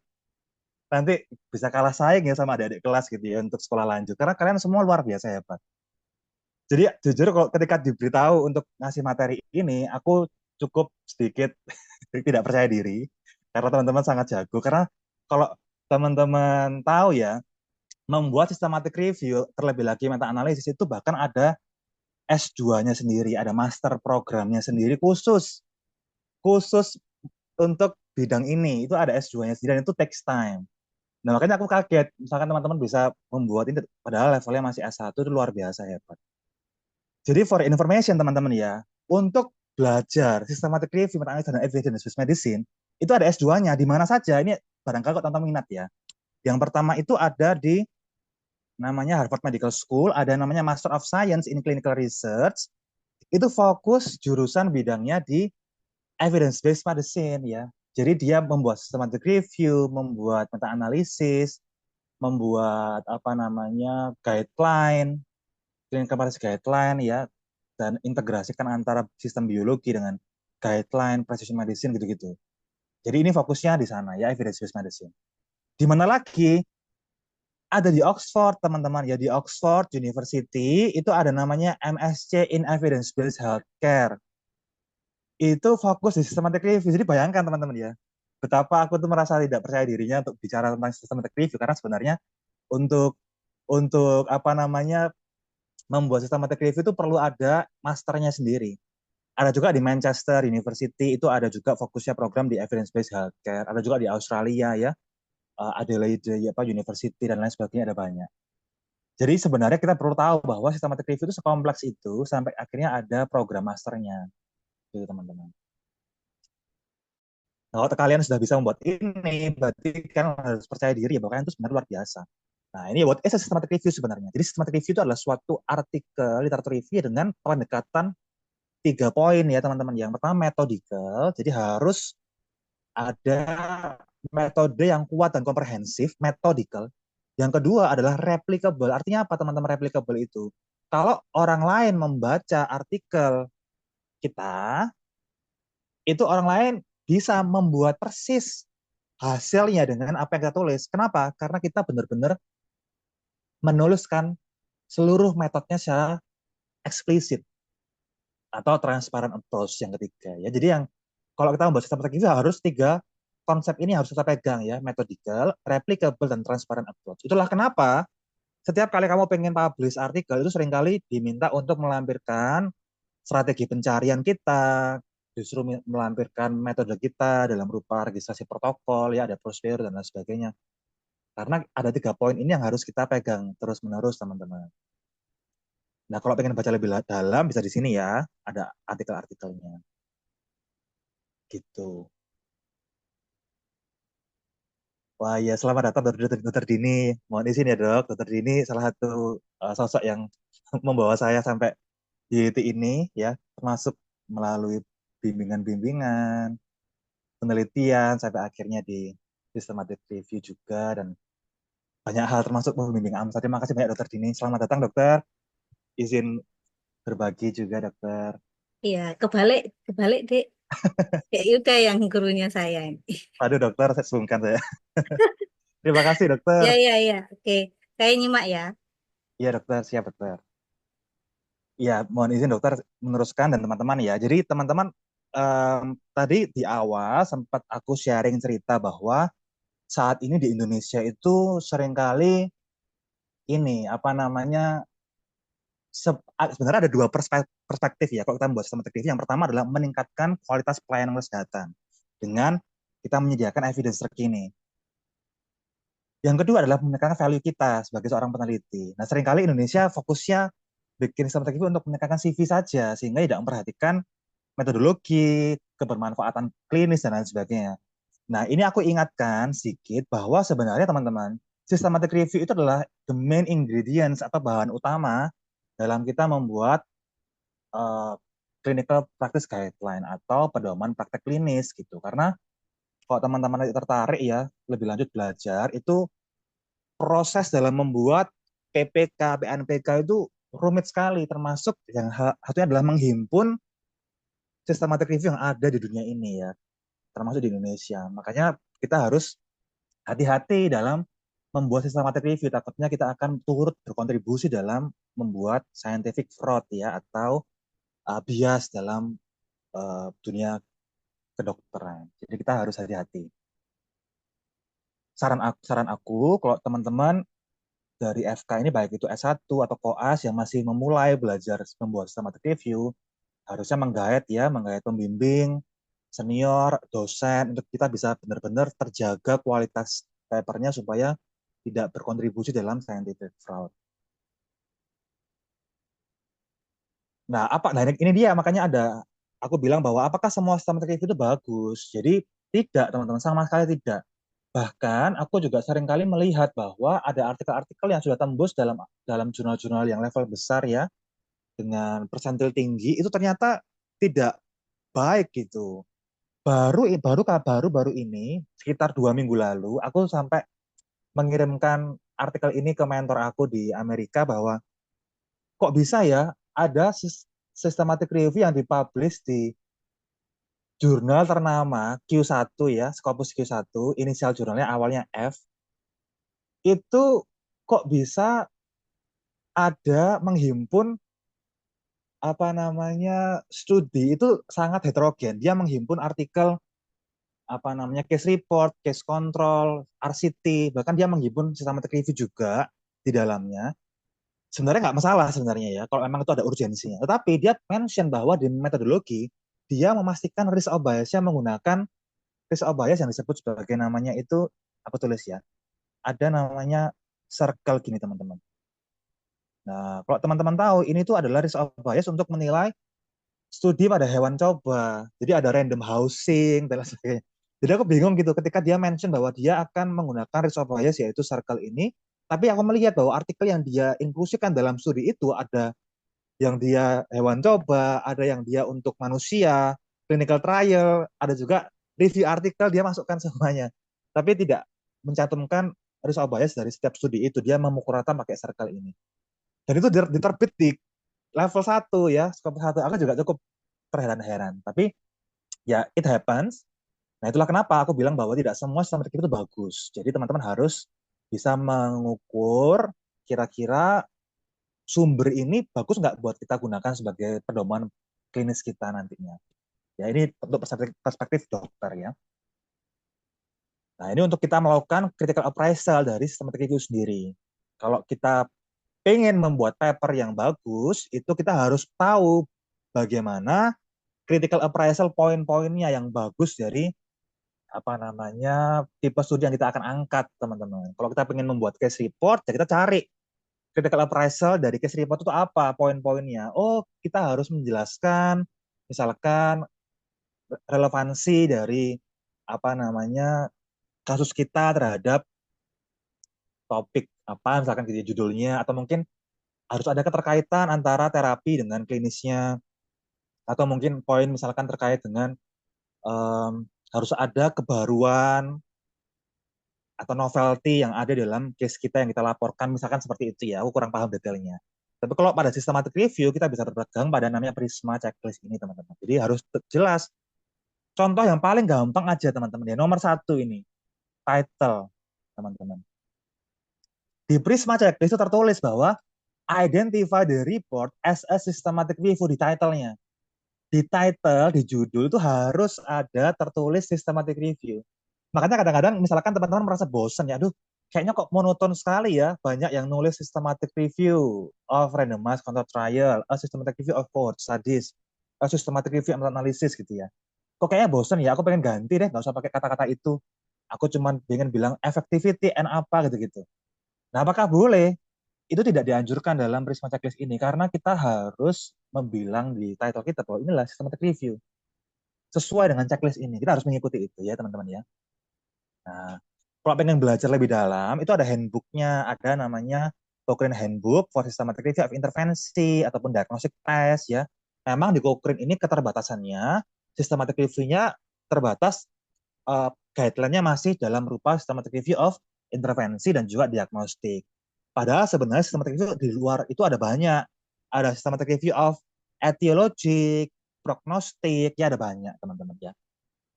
nanti bisa kalah saing ya sama adik-adik kelas gitu ya untuk sekolah lanjut. Karena kalian semua luar biasa hebat. Jadi jujur kalau ketika diberitahu untuk ngasih materi ini, aku cukup sedikit tidak percaya diri karena teman-teman sangat jago. Karena kalau teman-teman tahu ya, membuat systematic review terlebih lagi meta analisis itu bahkan ada S2-nya sendiri, ada master programnya sendiri khusus khusus untuk bidang ini. Itu ada S2-nya sendiri dan itu takes time. Nah, makanya aku kaget misalkan teman-teman bisa membuat ini padahal levelnya masih S1 itu luar biasa hebat. Jadi for information teman-teman ya, untuk belajar systematic review, meta analisis dan evidence-based medicine, itu ada S2-nya di mana saja. Ini barangkali kok teman-teman minat ya. Yang pertama itu ada di namanya Harvard Medical School, ada namanya Master of Science in Clinical Research. Itu fokus jurusan bidangnya di evidence-based medicine ya. Jadi dia membuat systematic review, membuat meta analisis, membuat apa namanya guideline, clinical practice guideline ya, dan integrasikan antara sistem biologi dengan guideline precision medicine gitu-gitu. Jadi ini fokusnya di sana ya, evidence based medicine. Di mana lagi? Ada di Oxford, teman-teman ya, di Oxford University itu ada namanya MSc in Evidence Based Healthcare. Itu fokus di systematic review. Jadi bayangkan teman-teman ya, betapa aku tuh merasa tidak percaya dirinya untuk bicara tentang systematic review karena sebenarnya untuk apa namanya membuat systematic review itu perlu ada masternya sendiri. Ada juga di Manchester University, itu ada juga fokusnya program di evidence based healthcare. Ada juga di Australia ya, Adelaide apa University dan lain sebagainya ada banyak. Jadi sebenarnya kita perlu tahu bahwa systematic review itu sekompleks itu sampai akhirnya ada program masternya, gitu teman-teman. Nah, kalau kalian sudah bisa membuat ini, berarti kalian harus percaya diri ya bahwa kalian itu sebenarnya luar biasa. Nah, ini what is a systematic review sebenarnya. Jadi systematic review itu adalah suatu artikel literatur review dengan pendekatan 3 poin ya teman-teman. Yang pertama metodical, jadi harus ada metode yang kuat dan komprehensif, metodical. Yang kedua adalah replicable. Artinya apa teman-teman replicable itu? Kalau orang lain membaca artikel kita, itu orang lain bisa membuat persis hasilnya dengan apa yang kita tulis. Kenapa? Karena kita benar-benar menuliskan seluruh metodenya secara eksplisit atau transparent approach yang ketiga ya. Jadi yang kalau kita membahas sistem strategi harus 3 konsep ini harus kita pegang ya, metodical, replicable dan transparent approach. Itulah kenapa setiap kali kamu pengen publish artikel itu seringkali diminta untuk melampirkan strategi pencarian kita, justru melampirkan metode kita dalam rupa registrasi protokol ya, ada prosedur dan lain sebagainya. Karena ada 3 poin ini yang harus kita pegang terus menerus teman-teman. Nah, kalau pengen baca lebih dalam bisa di sini ya, ada artikel-artikelnya. Gitu. Wah ya, selamat datang Dokter Dini. Mohon izin ya dok, Dokter Dini salah satu sosok yang membawa saya sampai di titik ini ya, termasuk melalui bimbingan-bimbingan, penelitian, sampai akhirnya di systematic review juga, dan banyak hal termasuk membimbing AMSA. Terima kasih banyak Dokter Dini. Selamat datang dokter. Izin berbagi juga dokter. Iya, kebalik, kebalik, Dek. Kayak Yuda yang gurunya saya. Aduh dokter, saya sungkan saya. Terima kasih dokter. Ya, ya, ya. Oke, saya nyimak ya. Iya dokter, siap dokter. Ya, mohon izin dokter meneruskan dan teman-teman ya. Jadi teman-teman tadi di awal sempat aku sharing cerita bahwa saat ini di Indonesia itu seringkali ini apa namanya sebenarnya ada dua perspektif ya kalau kita membuat sistematik review. Yang pertama adalah meningkatkan kualitas pelayanan kesehatan dengan kita menyediakan evidence terkini. Yang kedua adalah meningkatkan value kita sebagai seorang peneliti. Nah, seringkali Indonesia fokusnya bikin sistematik review untuk meningkatkan CV saja, sehingga tidak memperhatikan metodologi, kebermanfaatan klinis, dan lain sebagainya. Nah, ini aku ingatkan sedikit bahwa sebenarnya teman-teman, systematic review itu adalah the main ingredients atau bahan utama dalam kita membuat uh, clinical practice guideline atau pedoman praktek klinis gitu. Karena kalau teman-teman tertarik ya, lebih lanjut belajar, itu proses dalam membuat PPK, PNPK itu rumit sekali, termasuk yang satunya adalah menghimpun systematic review yang ada di dunia ini ya, termasuk di Indonesia. Makanya kita harus hati-hati dalam membuat systematic review, takutnya kita akan turut berkontribusi dalam membuat scientific fraud ya, atau bias dalam dunia kedokteran. Jadi kita harus hati-hati. Saran aku kalau teman-teman dari FK ini baik itu S1 atau koas yang masih memulai belajar membuat systematic review, harusnya menggait pembimbing, senior, dosen untuk kita bisa benar-benar terjaga kualitas papernya supaya tidak berkontribusi dalam scientific fraud. Nah, ini dia makanya aku bilang bahwa apakah semua systematic review itu bagus? Jadi tidak, teman-teman, sama sekali tidak. Bahkan aku juga sering kali melihat bahwa ada artikel-artikel yang sudah tembus dalam dalam jurnal-jurnal yang level besar ya, dengan persentil tinggi itu ternyata tidak baik gitu. Baru ini sekitar 2 minggu lalu aku sampai mengirimkan artikel ini ke mentor aku di Amerika bahwa kok bisa ya ada systematic review yang dipublish di jurnal ternama Q1 ya, Scopus Q1, inisial jurnalnya awalnya F, itu kok bisa ada menghimpun apa namanya studi itu sangat heterogen. Dia menghimpun artikel apa namanya case report, case control, RCT, bahkan dia menghimpun systematic review juga di dalamnya. Sebenarnya nggak masalah sebenarnya ya, kalau memang itu ada urgensinya. Tetapi dia mention bahwa di metodologi dia memastikan risk of bias-nya menggunakan risk of bias yang disebut sebagai namanya itu, aku tulis ya, ada namanya circle gini teman-teman. Nah, kalau teman-teman tahu, ini tuh adalah risk of bias untuk menilai studi pada hewan coba. Jadi ada random housing dan lain sebagainya. Jadi aku bingung gitu ketika dia mention bahwa dia akan menggunakan risk of bias yaitu circle ini. Tapi aku melihat bahwa artikel yang dia inklusikan dalam studi itu ada yang dia hewan coba, ada yang dia untuk manusia, clinical trial, ada juga review artikel dia masukkan semuanya. Tapi tidak mencantumkan risk of bias dari setiap studi itu. Dia memukul rata pakai circle ini. Dan itu diterbit di level 1 ya, skop 1. Aku juga cukup terheran-heran. Tapi ya it happens. Nah itulah kenapa aku bilang bahwa tidak semua sistematik itu bagus. Jadi teman-teman harus bisa mengukur kira-kira sumber ini bagus nggak buat kita gunakan sebagai pedoman klinis kita nantinya. Ya ini untuk perspektif dokter ya. Nah ini untuk kita melakukan critical appraisal dari sistematik review sendiri. Kalau kita pengen membuat paper yang bagus, itu kita harus tahu bagaimana critical appraisal poin-poinnya yang bagus dari apa namanya tipe studi yang kita akan angkat, teman-teman. Kalau kita pengen membuat case report, ya kita cari critical appraisal dari case report itu apa poin-poinnya. Oh, kita harus menjelaskan misalkan relevansi dari apa namanya kasus kita terhadap topik apa, misalkan gitu judulnya, atau mungkin harus ada keterkaitan antara terapi dengan klinisnya, atau mungkin poin misalkan terkait dengan um, harus ada kebaruan atau novelty yang ada dalam case kita yang kita laporkan, misalkan seperti itu ya. Aku kurang paham detailnya. Tapi kalau pada systematic review kita bisa berpegang pada namanya Prisma checklist ini teman-teman. Jadi harus jelas. Contoh yang paling gampang aja teman-teman ya. Nomor 1 ini title teman-teman. Di Prisma checklist itu tertulis bahwa identify the report as a systematic review di title-nya. Di title, di judul itu harus ada tertulis systematic review. Makanya kadang-kadang misalkan teman-teman merasa bosan ya, aduh kayaknya kok monoton sekali ya. Banyak yang nulis systematic review of randomized control trial, a systematic review of cohort studies, a systematic review of analysis gitu ya. Kok kayaknya bosen ya, aku pengen ganti deh, nggak usah pakai kata-kata itu. Aku cuma pengen bilang effectivity and apa gitu-gitu. Nah, apakah boleh? Itu tidak dianjurkan dalam Prisma Checklist ini karena kita harus membilang di title kita bahwa inilah systematic review. Sesuai dengan checklist ini, kita harus mengikuti itu ya teman-teman ya. Nah, kalau pengen belajar lebih dalam, itu ada handbooknya, ada namanya Cochrane Handbook for Systematic Review of Intervensi ataupun Diagnostic Test ya. Memang di Cochrane ini keterbatasannya, systematic review-nya terbatas, guideline-nya masih dalam rupa systematic review of intervensi dan juga diagnostik. Padahal sebenarnya systematic review di luar itu ada banyak. Ada systematic review of etiologic, prognostik, ya ada banyak teman-teman ya.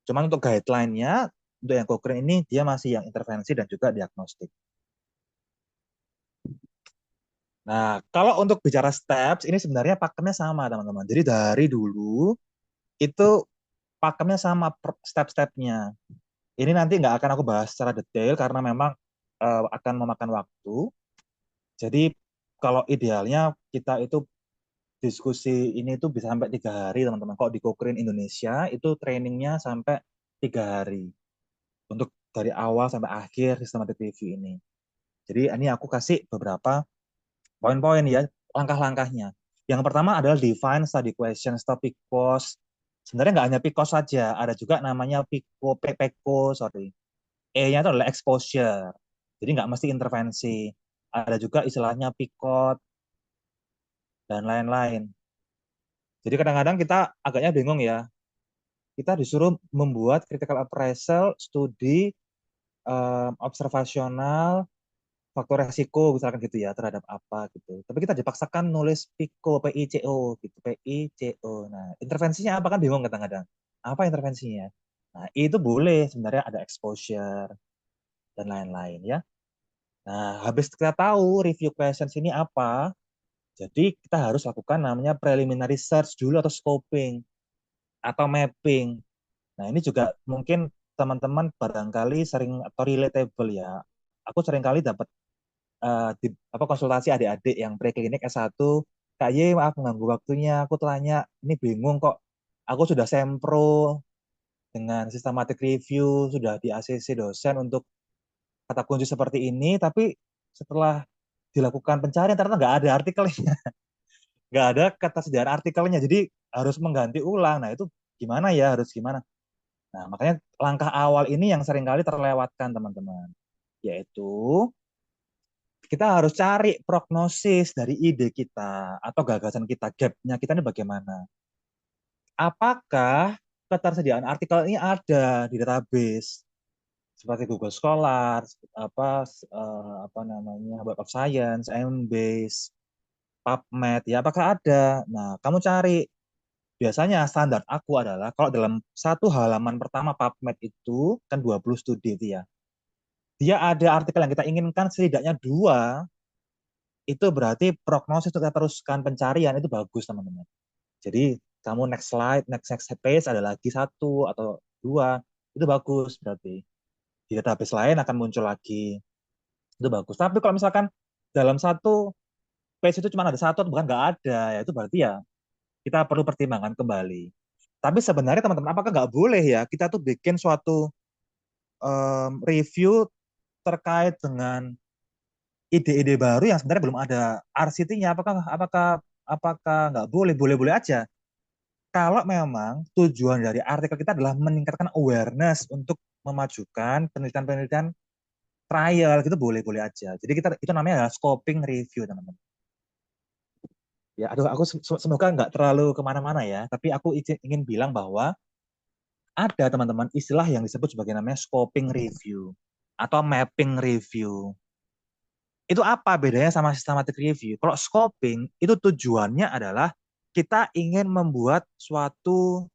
Cuman untuk guideline-nya, untuk yang Cochrane ini dia masih yang intervensi dan juga diagnostik. Nah, kalau untuk bicara steps, ini sebenarnya pakemnya sama teman-teman. Jadi dari dulu itu pakemnya sama step-stepnya. Ini nanti nggak akan aku bahas secara detail karena memang akan memakan waktu. Jadi kalau idealnya kita itu diskusi ini tuh bisa sampai 3 hari teman-teman. Kalau di Cochrane Indonesia itu trainingnya sampai 3 hari untuk dari awal sampai akhir systematic review ini. Jadi ini aku kasih beberapa poin-poin ya, langkah-langkahnya. Yang pertama adalah define study questions, topic PICOS. Sebenarnya nggak hanya PICOS saja, ada juga namanya PECO, sorry. E-nya itu adalah exposure. Jadi nggak mesti intervensi. Ada juga istilahnya PICOT dan lain-lain. Jadi kadang-kadang kita agaknya bingung ya. Kita disuruh membuat critical appraisal, studi observasional, faktor resiko misalkan gitu ya terhadap apa gitu. Tapi kita dipaksakan nulis PICO, PICO gitu, PICO. Nah, intervensinya apa kan bingung kadang-kadang. Apa intervensinya? Nah, itu boleh sebenarnya ada exposure dan lain-lain ya. Nah, habis kita tahu review questions ini apa, jadi kita harus lakukan namanya preliminary search dulu atau scoping atau mapping. Nah, ini juga mungkin teman-teman barangkali sering atau relatable ya. Aku sering kali dapat di apa konsultasi adik-adik yang preklinik S1, Kak Ye, maaf mengganggu waktunya. Aku tanya, ini bingung kok. Aku sudah sempro dengan systematic review, sudah di ACC dosen untuk kata kunci seperti ini, tapi setelah dilakukan pencarian ternyata nggak ada artikelnya, nggak ada ketersediaan artikelnya, jadi harus mengganti ulang. Nah itu gimana ya, harus gimana? Nah makanya langkah awal ini yang seringkali terlewatkan teman-teman, yaitu kita harus cari prognosis dari ide kita atau gagasan kita, gapnya kita ini bagaimana. Apakah ketersediaan artikel ini ada di database seperti Google Scholar, apa namanya Web of Science, Embase, PubMed, ya apakah ada? Nah, kamu cari. Biasanya standar aku adalah kalau dalam satu halaman pertama PubMed itu kan 20 studi itu ya. Dia ada artikel yang kita inginkan setidaknya dua, itu berarti prognosis untuk kita teruskan pencarian itu bagus teman-teman. Jadi kamu next slide, next page ada lagi satu atau dua, itu bagus berarti. Di database lain akan muncul lagi, itu bagus. Tapi kalau misalkan dalam satu page itu cuma ada satu, bukan nggak ada, ya itu berarti ya kita perlu pertimbangan kembali. Tapi sebenarnya teman-teman, apakah nggak boleh ya kita tuh bikin suatu review terkait dengan ide-ide baru yang sebenarnya belum ada RCT-nya? Apakah apakah apakah nggak boleh? Boleh-boleh aja. Kalau memang tujuan dari artikel kita adalah meningkatkan awareness untuk memajukan penelitian-penelitian trial, gitu boleh-boleh aja. Jadi kita itu namanya adalah scoping review, teman-teman. Ya, aduh, aku semoga nggak terlalu kemana-mana ya. Tapi aku ingin bilang bahwa ada teman-teman istilah yang disebut sebagai namanya scoping review atau mapping review. Itu apa bedanya sama systematic review? Kalau scoping itu tujuannya adalah kita ingin membuat suatu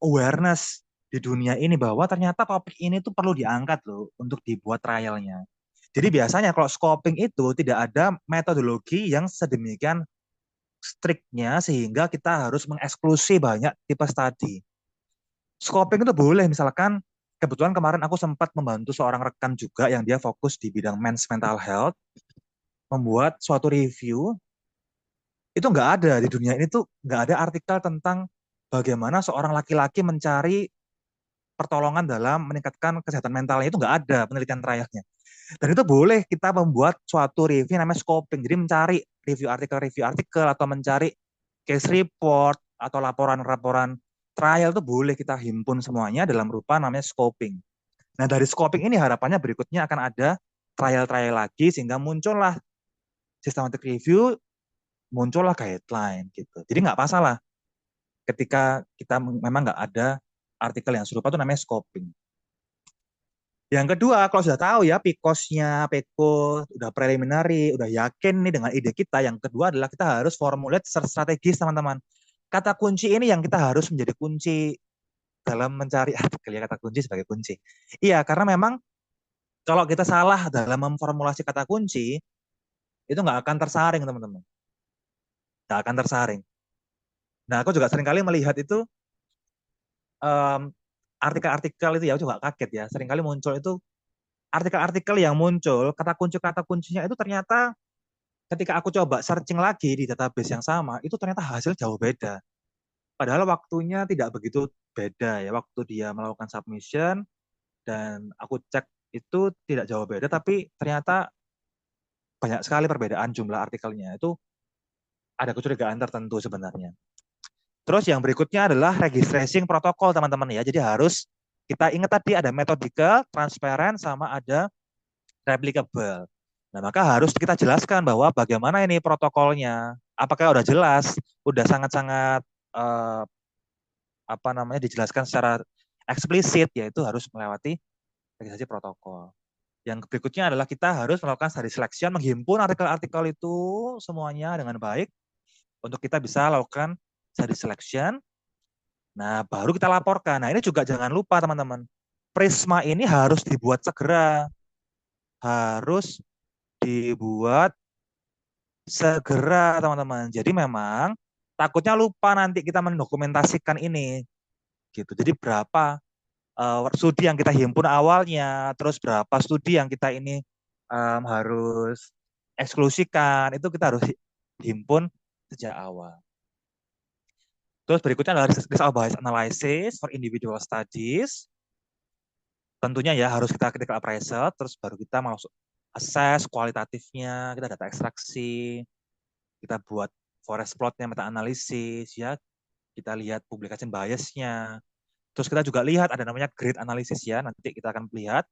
awareness di dunia ini bahwa ternyata topik ini tuh perlu diangkat loh untuk dibuat trialnya. Jadi biasanya kalau scoping itu tidak ada metodologi yang sedemikian striknya sehingga kita harus mengeksklusi banyak tipe studi. Scoping itu boleh misalkan kebetulan kemarin aku sempat membantu seorang rekan juga yang dia fokus di bidang men's mental health, membuat suatu review. Itu nggak ada di dunia ini tuh, nggak ada artikel tentang bagaimana seorang laki-laki mencari pertolongan dalam meningkatkan kesehatan mentalnya. Itu nggak ada penelitian terakhirnya. Dan itu boleh kita membuat suatu review namanya scoping. Jadi mencari review artikel atau mencari case report atau laporan-laporan trial itu boleh kita himpun semuanya dalam rupa namanya scoping. Nah, dari scoping ini harapannya berikutnya akan ada trial-trial lagi sehingga muncullah systematic review, muncullah guideline gitu. Jadi nggak masalah ketika kita memang nggak ada artikel yang serupa, itu namanya scoping. Yang kedua, kalau sudah tahu ya PICOS-nya, PECO, udah preliminary, udah yakin nih dengan ide kita, yang kedua adalah kita harus formulate strategis, teman-teman. Kata kunci ini yang kita harus menjadi kunci dalam mencari artikel, ya, kata kunci sebagai kunci. Iya, karena memang kalau kita salah dalam memformulasi kata kunci, itu nggak akan tersaring, teman-teman. Nggak akan tersaring. Nah, aku juga seringkali melihat itu em, artikel-artikel itu, ya aku juga kaget ya. Seringkali muncul itu artikel-artikel yang muncul, kata kuncinya itu ternyata ketika aku coba searching lagi di database yang sama, itu ternyata hasil jauh beda. Padahal waktunya tidak begitu beda ya, waktu dia melakukan submission dan aku cek itu tidak jauh beda, tapi ternyata banyak sekali perbedaan jumlah artikelnya. Itu ada kecurigaan tertentu sebenarnya. Terus yang berikutnya adalah registration protokol, teman-teman ya. Jadi harus kita ingat tadi ada metodical, transparent, sama ada replicable. Nah, maka harus kita jelaskan bahwa bagaimana ini protokolnya. Apakah udah jelas, udah sangat-sangat eh, apa namanya dijelaskan secara eksplisit, yaitu harus melewati registrasi protokol. Yang berikutnya adalah kita harus melakukan study selection, menghimpun artikel-artikel itu semuanya dengan baik untuk kita bisa lakukan study selection. Nah, baru kita laporkan. Nah, ini juga jangan lupa teman-teman. Prisma ini harus dibuat segera. Harus dibuat segera, teman-teman. Jadi memang takutnya lupa nanti kita mendokumentasikan ini. Gitu. Jadi berapa studi yang kita himpun awalnya, terus berapa studi yang kita ini harus eksklusikan, itu kita harus himpun sejak awal. Terus berikutnya adalah risk bias analysis for individual studies. Tentunya ya harus kita critical appraisal, terus baru kita masuk assess kualitatifnya, kita data ekstraksi, kita buat forest plotnya, meta analisis, ya, kita lihat publication biasnya. Terus kita juga lihat ada namanya grade analysis ya, nanti kita akan lihat.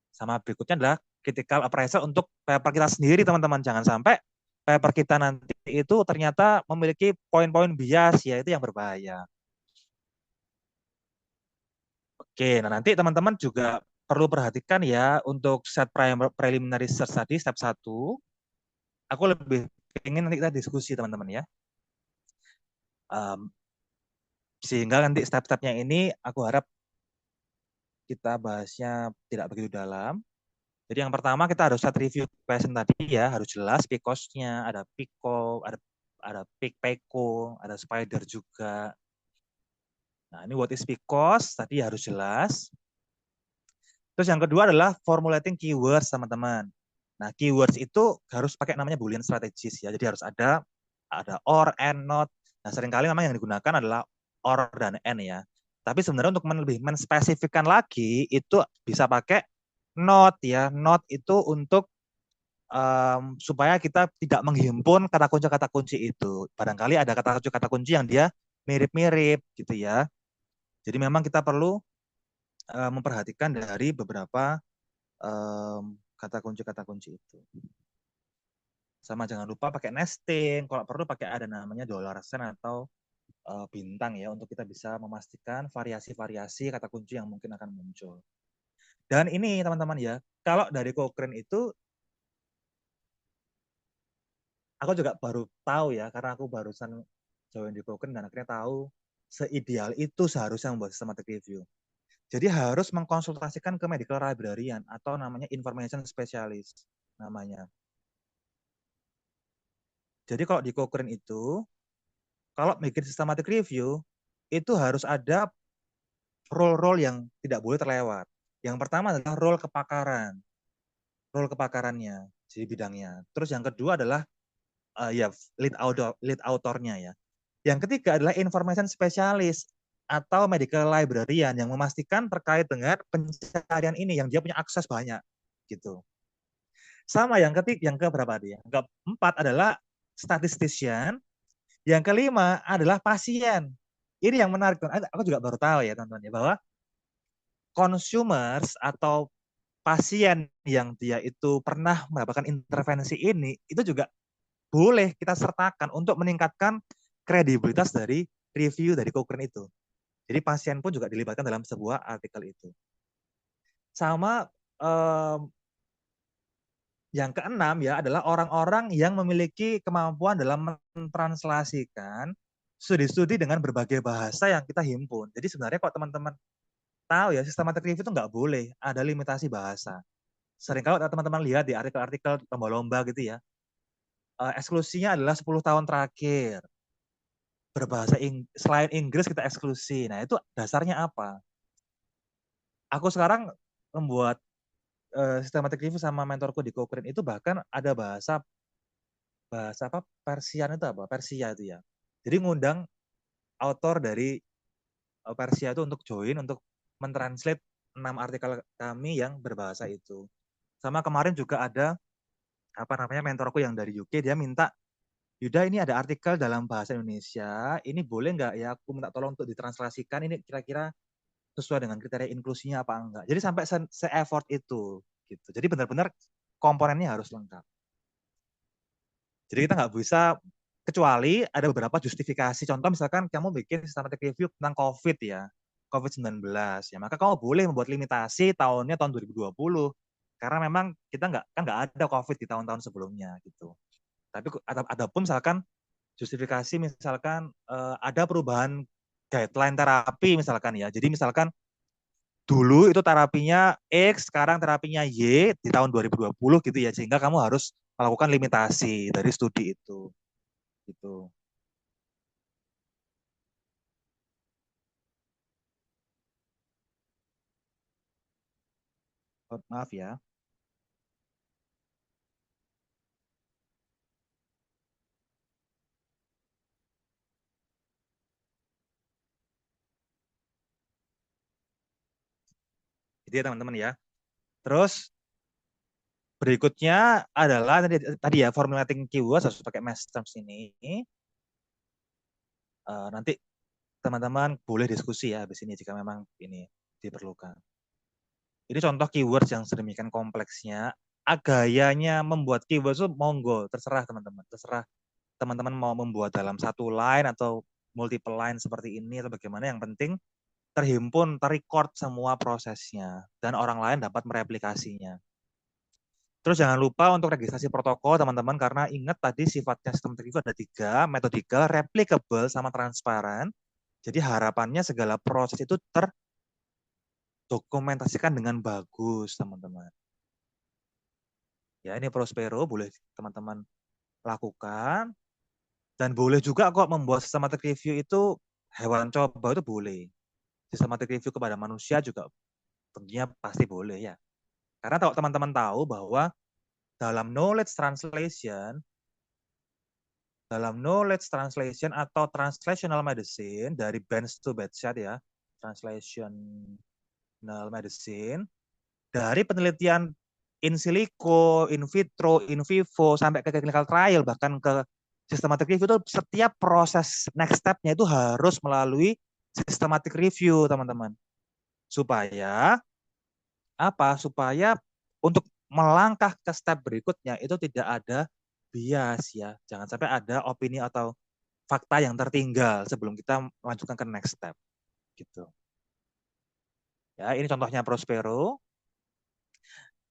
Sama berikutnya adalah critical appraisal untuk paper kita sendiri, teman-teman. Jangan sampai paper kita nanti itu ternyata memiliki poin-poin bias, ya, itu yang berbahaya. Oke, nah nanti teman-teman juga perlu perhatikan ya untuk set preliminary search tadi step 1. Aku lebih ingin nanti kita diskusi, teman-teman ya. Um, Sehingga nanti step-stepnya ini aku harap kita bahasnya tidak begitu dalam. Jadi yang pertama kita harus set review question tadi ya, harus jelas PICOS-nya, ada PICO, ada PIC-PECO, ada spider juga. Nah, ini what is PICOS tadi harus jelas. Terus yang kedua adalah formulating keywords, teman-teman. Nah, keywords itu harus pakai namanya Boolean strategis ya. Jadi harus ada or, and, not. Nah, seringkali memang yang digunakan adalah or dan and ya. Tapi sebenarnya untuk lebih menspesifikkan lagi itu bisa pakai not ya. Not itu untuk supaya kita tidak menghimpun kata kunci itu. Barangkali ada kata kunci yang dia mirip-mirip gitu ya. Jadi memang kita perlu memperhatikan dari beberapa kata kunci itu. Sama jangan lupa pakai nesting, kalau perlu pakai ada namanya dollar sign atau bintang ya untuk kita bisa memastikan variasi-variasi kata kunci yang mungkin akan muncul. Dan ini teman-teman ya, kalau dari Cochrane itu aku juga baru tahu ya karena aku barusan join di Cochrane dan akhirnya tahu seideal itu seharusnya membuat systematic review. Jadi harus mengkonsultasikan ke medical librarian atau namanya information specialist namanya. Jadi kalau di Cochrane itu, kalau bikin systematic review, itu harus ada role-role yang tidak boleh terlewat. Yang pertama adalah role kepakarannya di bidangnya. Terus yang kedua adalah ya lead autornya ya. Yang ketiga adalah information specialist atau medical librarian yang memastikan terkait dengan pencarian ini yang dia punya akses banyak gitu. Sama yang ketiga, yang keberapa dia? Yang keempat adalah statistician, yang kelima adalah pasien. Ini yang menarik, aku juga baru tahu ya teman-teman ya, bahwa consumers atau pasien yang dia itu pernah mendapatkan intervensi ini, itu juga boleh kita sertakan untuk meningkatkan kredibilitas dari review dari Cochrane itu. Jadi pasien pun juga dilibatkan dalam sebuah artikel itu. Sama yang keenam ya adalah orang-orang yang memiliki kemampuan dalam mentranslasikan studi-studi dengan berbagai bahasa yang kita himpun. Jadi sebenarnya kalau teman-teman tahu ya, systematic review itu nggak boleh ada limitasi bahasa. Sering kalau teman-teman lihat di artikel-artikel lomba-lomba gitu ya, eksklusinya adalah 10 tahun terakhir. Berbahasa selain Inggris kita eksklusi. Nah, itu dasarnya apa? Aku sekarang membuat systematic review sama mentorku di Cochrane itu bahkan ada bahasa apa Persian itu apa? Persia itu ya. Jadi ngundang autor dari Persia itu untuk join untuk mentranslate 6 artikel kami yang berbahasa itu. Sama kemarin juga ada apa namanya mentorku yang dari UK, dia minta, Yuda ini ada artikel dalam bahasa Indonesia, ini boleh nggak ya aku minta tolong untuk ditranslasikan, ini kira-kira sesuai dengan kriteria inklusinya apa enggak. Jadi sampai se-effort itu gitu. Jadi benar-benar komponennya harus lengkap. Jadi kita nggak bisa, kecuali ada beberapa justifikasi. Contoh misalkan kamu bikin systematic review tentang COVID ya, COVID-19 ya, maka kamu boleh membuat limitasi tahunnya tahun 2020. Karena memang kita nggak ada COVID di tahun-tahun sebelumnya gitu. Tapi ada pun misalkan justifikasi misalkan ada perubahan guideline terapi misalkan ya. Jadi misalkan dulu itu terapinya X, sekarang terapinya Y di tahun 2020 gitu ya, sehingga kamu harus melakukan limitasi dari studi itu. Gitu. Oh, maaf ya. Jadi ya teman-teman ya. Terus berikutnya adalah tadi ya formulating keywords harus pakai mass terms ini. Nanti teman-teman boleh diskusi ya habis ini jika memang ini diperlukan. Ini contoh keywords yang sedemikian kompleksnya. Gayanya membuat keywords itu monggo, terserah teman-teman. Terserah teman-teman mau membuat dalam satu line atau multiple line seperti ini atau bagaimana. Yang penting terhimpun, terrecord semua prosesnya. Dan orang lain dapat mereplikasinya. Terus jangan lupa untuk registrasi protokol teman-teman, karena ingat tadi sifatnya sistem review ada 3, metodikal, replicable, sama transparan. Jadi harapannya segala proses itu terdokumentasikan dengan bagus teman-teman. Ya ini Prospero boleh teman-teman lakukan. Dan boleh juga kok membuat systematic review itu hewan coba itu boleh. Systematic review kepada manusia juga tentunya pasti boleh ya. Karena kalau teman-teman tahu bahwa dalam knowledge translation atau translational medicine dari bench to bedside ya, translational medicine, dari penelitian in silico, in vitro, in vivo, sampai ke clinical trial, bahkan ke systematic review itu setiap proses next step-nya itu harus melalui systematic review, teman-teman. Supaya apa? Supaya untuk melangkah ke step berikutnya itu tidak ada bias ya. Jangan sampai ada opini atau fakta yang tertinggal sebelum kita melanjutkan ke next step gitu. Ya, ini contohnya Prospero.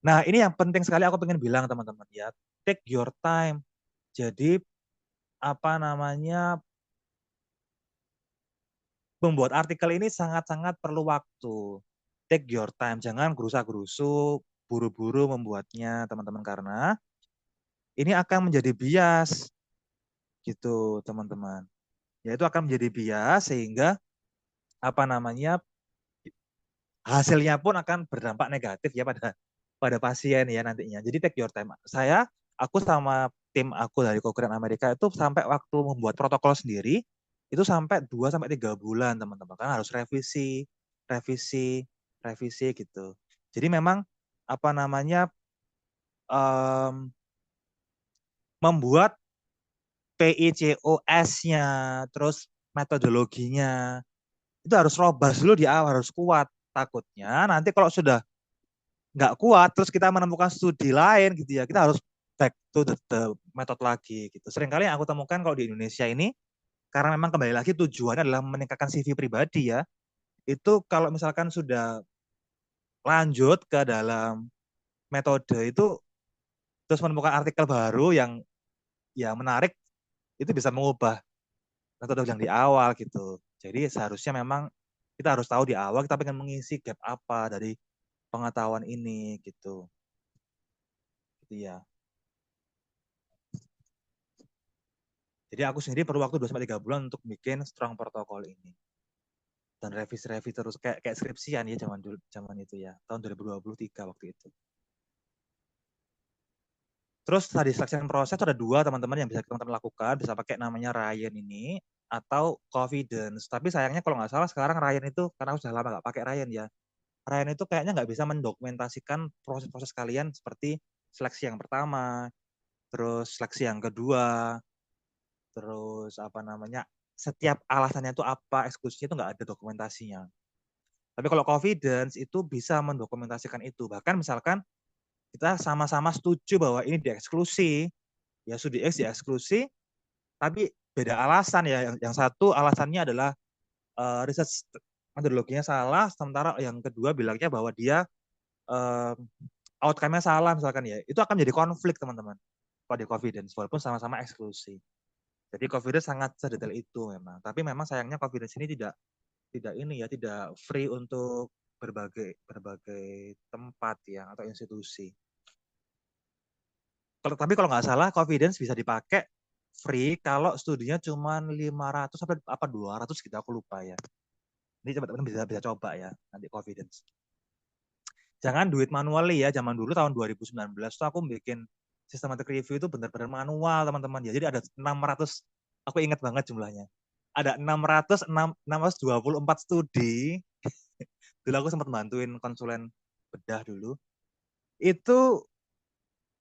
Nah, ini yang penting sekali aku pengen bilang teman-teman ya. Take your time. Jadi apa namanya, membuat artikel ini sangat-sangat perlu waktu. Take your time, jangan gerusa-gerusu, buru-buru membuatnya teman-teman, karena ini akan menjadi bias gitu teman-teman. Ya itu akan menjadi bias sehingga apa namanya, hasilnya pun akan berdampak negatif ya pada pada pasien ya nantinya. Jadi take your time. Aku sama tim aku dari Cochrane Amerika itu sampai waktu membuat protokol sendiri itu sampai 2 sampai 3 bulan teman-teman. Karena harus revisi, revisi, revisi gitu. Jadi memang apa namanya em, membuat PICOS-nya, terus metodologinya itu harus robust dulu di awal, harus kuat. Takutnya nanti kalau sudah nggak kuat, terus kita menemukan studi lain gitu ya, kita harus back to the method lagi gitu. Seringkali yang aku temukan kalau di Indonesia ini, karena memang kembali lagi tujuannya adalah meningkatkan CV pribadi ya, itu kalau misalkan sudah lanjut ke dalam metode itu, terus menemukan artikel baru yang ya menarik, itu bisa mengubah metode yang di awal gitu. Jadi seharusnya memang kita harus tahu di awal kita pengen mengisi gap apa dari pengetahuan ini gitu. Gitu ya. Jadi aku sendiri perlu waktu 2 sampai 3 bulan untuk bikin strong protokol ini. Dan revisi-revisi terus kayak kayak skripsian ya zaman dulu zaman itu ya. Tahun 2023 waktu itu. Terus tadi selection proses ada dua teman-teman yang bisa teman-teman lakukan, bisa pakai namanya Ryan ini atau Confidence. Tapi sayangnya kalau nggak salah sekarang Ryan itu karena aku sudah lama nggak pakai Ryan ya. Ryan itu kayaknya nggak bisa mendokumentasikan proses-proses kalian seperti seleksi yang pertama, terus seleksi yang kedua, terus apa namanya setiap alasannya itu apa, eksklusinya itu nggak ada dokumentasinya. Tapi kalau confidence itu bisa mendokumentasikan itu. Bahkan misalkan kita sama-sama setuju bahwa ini dieksklusi, ya studi X dieksklusi, tapi beda alasan ya. Yang satu alasannya adalah research metodologinya salah, sementara yang kedua bilangnya bahwa dia uh, outcome-nya salah misalkan ya. Itu akan menjadi konflik teman-teman kalau di confidence, walaupun sama-sama eksklusi. Jadi confidence sangat sedetail itu memang. Tapi memang sayangnya confidence ini tidak ini ya tidak free untuk berbagai berbagai tempat ya atau institusi. Tapi kalau nggak salah confidence bisa dipakai free kalau studinya cuma 500 sampai apa 200 gitu aku lupa ya. Ini teman-teman bisa bisa coba ya nanti confidence. Jangan duit manually ya. Zaman dulu tahun 2019 tuh aku bikin systematic review itu benar-benar manual teman-teman ya. Jadi ada 600, aku ingat banget jumlahnya. Ada 624 studi. Dulu aku sempat bantuin konsulen bedah dulu. Itu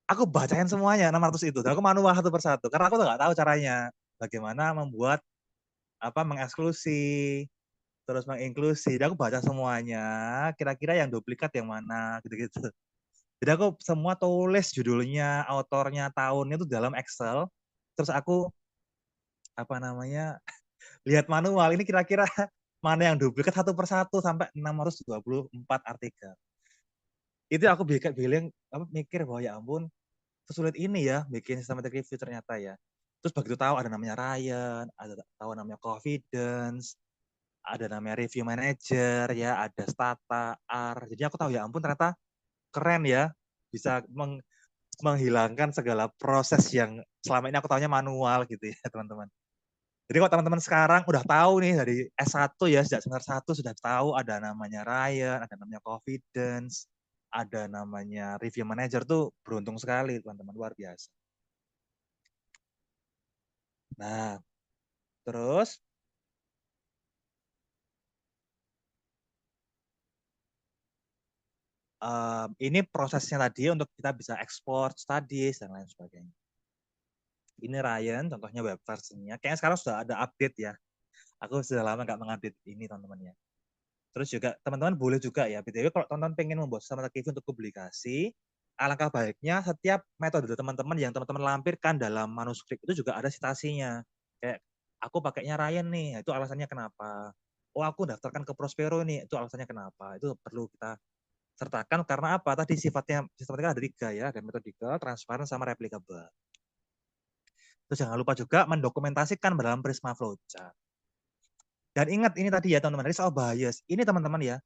aku bacain semuanya 600 itu. Dan aku manual satu persatu karena aku nggak tahu caranya bagaimana membuat apa mengeksklusi terus menginklusi. Jadi aku baca semuanya, kira-kira yang duplikat yang mana gitu-gitu. Jadi aku semua tulis judulnya, autornya, tahunnya itu dalam Excel. Terus aku apa namanya lihat manual ini kira-kira mana yang duplikat satu persatu sampai 624 artikel. Itu aku bilang apa mikir bahwa ya ampun sesulit ini ya bikin systematic review ternyata ya. Terus begitu tahu ada namanya Ryan, ada tahu namanya Confidence, ada namanya review manager ya, ada Stata, R. Jadi aku tahu ya ampun ternyata keren ya bisa menghilangkan segala proses yang selama ini aku tahunya manual gitu ya teman-teman. Jadi kalau teman-teman sekarang udah tahu nih dari S1 ya sejak semester 1 sudah tahu ada namanya Ryan, ada namanya Confidence, ada namanya review manager tuh beruntung sekali teman-teman luar biasa. Nah, terus ini prosesnya tadi untuk kita bisa ekspor studies dan lain sebagainya. Ini Ryan, contohnya web versionnya. Kayaknya sekarang sudah ada update ya. Aku sudah lama nggak mengupdate ini teman-teman ya. Terus juga teman-teman boleh juga ya, BTW kalau teman-teman pengen membuat sama review untuk publikasi, alangkah baiknya setiap metode teman-teman yang teman-teman lampirkan dalam manuskrip itu juga ada citasinya. Kayak aku pakainya Ryan nih, itu alasannya kenapa. Oh aku daftarkan ke Prospero nih, itu alasannya kenapa. Itu perlu kita sertakan karena apa? Tadi sifatnya sistematika ada tiga ya, ada metodikal, transparan, sama replicable. Terus jangan lupa juga mendokumentasikan dalam Prisma Flowchart. Dan ingat ini tadi ya teman-teman, risk of bias. Ini teman-teman ya,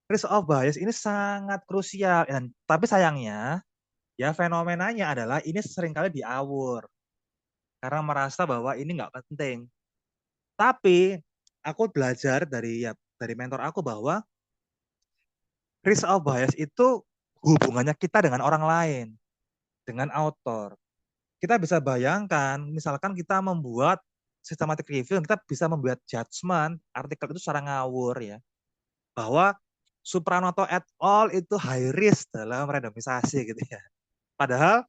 risk of bias ini sangat krusial. Dan, tapi sayangnya, ya fenomenanya adalah ini seringkali diawur. Karena merasa bahwa ini nggak penting. Tapi aku belajar dari ya dari mentor aku bahwa result bias itu hubungannya kita dengan orang lain, dengan author. Kita bisa bayangkan, misalkan kita membuat systematic review, kita bisa membuat judgement artikel itu secara ngawur ya, bahwa Supranoto et al. Itu high risk dalam randomisasi gitu ya. Padahal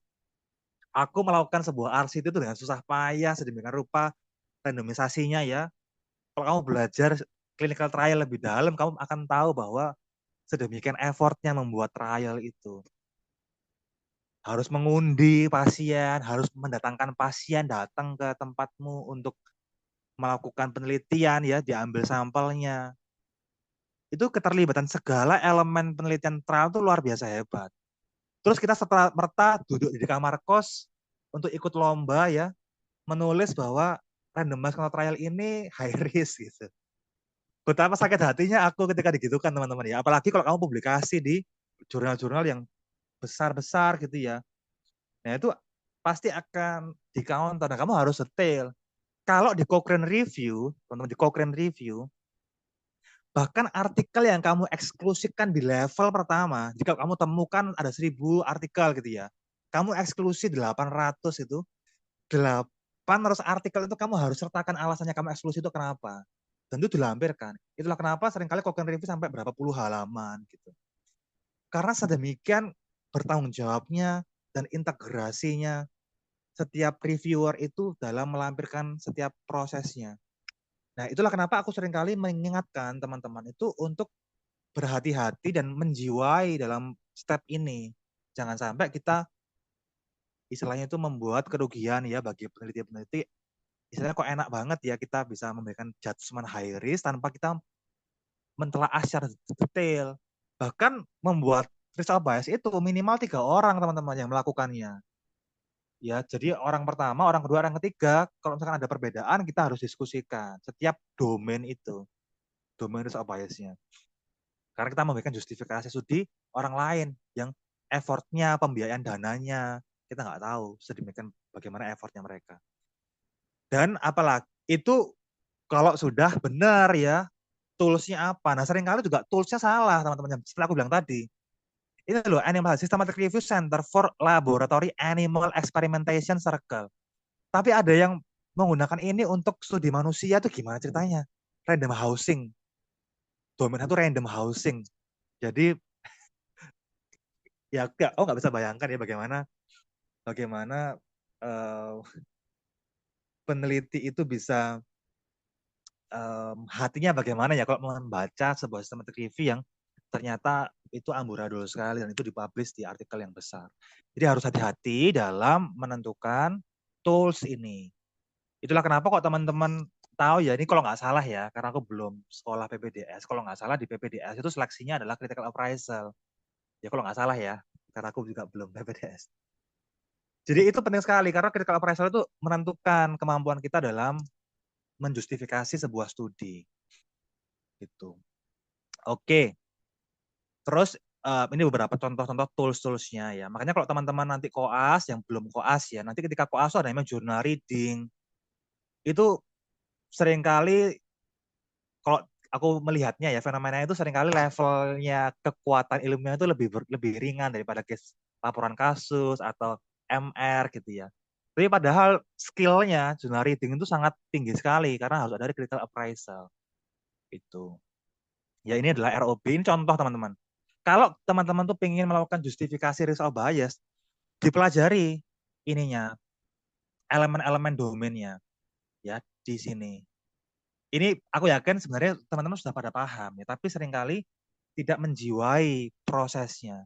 aku melakukan sebuah RCT itu dengan susah payah, sedemikian rupa randomisasinya ya. Kalau kamu belajar clinical trial lebih dalam, kamu akan tahu bahwa sedemikian effortnya membuat trial itu. Harus mengundi pasien, harus mendatangkan pasien datang ke tempatmu untuk melakukan penelitian ya, diambil sampelnya. Itu keterlibatan segala elemen penelitian trial itu luar biasa hebat. Terus kita setelah merta duduk di kamar kos untuk ikut lomba ya, menulis bahwa randomized control trial ini high risk gitu. Betapa sakit hatinya aku ketika digitukan teman-teman ya. Apalagi kalau kamu publikasi di jurnal-jurnal yang besar-besar gitu ya. Nah itu pasti akan di counter. Nah kamu harus detail. Kalau di Cochrane Review, teman-teman di Cochrane Review, bahkan artikel yang kamu eksklusifkan di level pertama, jika kamu temukan ada 1.000 artikel gitu ya, kamu eksklusi 800 itu, 800 artikel itu kamu harus sertakan alasannya kamu eksklusi itu kenapa. Dan itu dilampirkan. Itulah kenapa seringkali Cochrane Review sampai berapa puluh halaman gitu. Karena sedemikian bertanggung jawabnya dan integrasinya setiap reviewer itu dalam melampirkan setiap prosesnya. Nah, itulah kenapa aku seringkali mengingatkan teman-teman itu untuk berhati-hati dan menjiwai dalam step ini. Jangan sampai kita istilahnya itu membuat kerugian ya bagi peneliti-peneliti. Istilahnya kok enak banget ya kita bisa memberikan judgement high risk tanpa kita mentelaah secara detail. Bahkan membuat result bias itu minimal 3 orang teman-teman yang melakukannya. Ya, jadi orang pertama, orang kedua, orang ketiga, kalau misalkan ada perbedaan, kita harus diskusikan setiap domain itu, domain result biasnya. Karena kita memberikan justifikasi studi orang lain yang effortnya, pembiayaan dananya, kita nggak tahu sedemikian bagaimana effortnya mereka. Dan apalagi itu kalau sudah benar ya, toolsnya apa. Nah seringkali juga toolsnya salah teman-teman. Setelah aku bilang tadi, ini loh Animal Systematic Review Center for Laboratory Animal Experimentation Circle. Tapi ada yang menggunakan ini untuk studi manusia tuh gimana ceritanya? Random housing. Domain satu random housing. Jadi ya oh nggak bisa bayangkan ya bagaimana bagaimana uh, peneliti itu bisa hatinya bagaimana ya kalau membaca sebuah systematic review yang ternyata itu amburadul sekali dan itu dipublish di artikel yang besar. Jadi harus hati-hati dalam menentukan tools ini. Itulah kenapa kok teman-teman tahu ya, ini kalau nggak salah ya, karena aku belum sekolah PPDS, kalau nggak salah di PPDS itu seleksinya adalah critical appraisal. Ya kalau nggak salah ya, karena aku juga belum PPDS. Jadi itu penting sekali, karena critical appraisal itu menentukan kemampuan kita dalam menjustifikasi sebuah studi. Gitu. Oke, terus ini beberapa contoh-contoh tools-toolsnya ya. Makanya kalau teman-teman nanti koas, yang belum koas ya, nanti ketika koas ada namanya journal reading, itu seringkali kalau aku melihatnya ya fenomena itu seringkali levelnya kekuatan ilmunya itu lebih ringan daripada laporan kasus atau MR gitu ya. Tapi padahal skillnya journal reading itu sangat tinggi sekali karena harus ada critical appraisal itu. Ya ini adalah ROB, ini contoh teman-teman. Kalau teman-teman tuh pengen melakukan justifikasi result bias, dipelajari ininya, elemen-elemen domainnya ya di sini. Ini aku yakin sebenarnya teman-teman sudah pada paham ya, tapi seringkali tidak menjiwai prosesnya.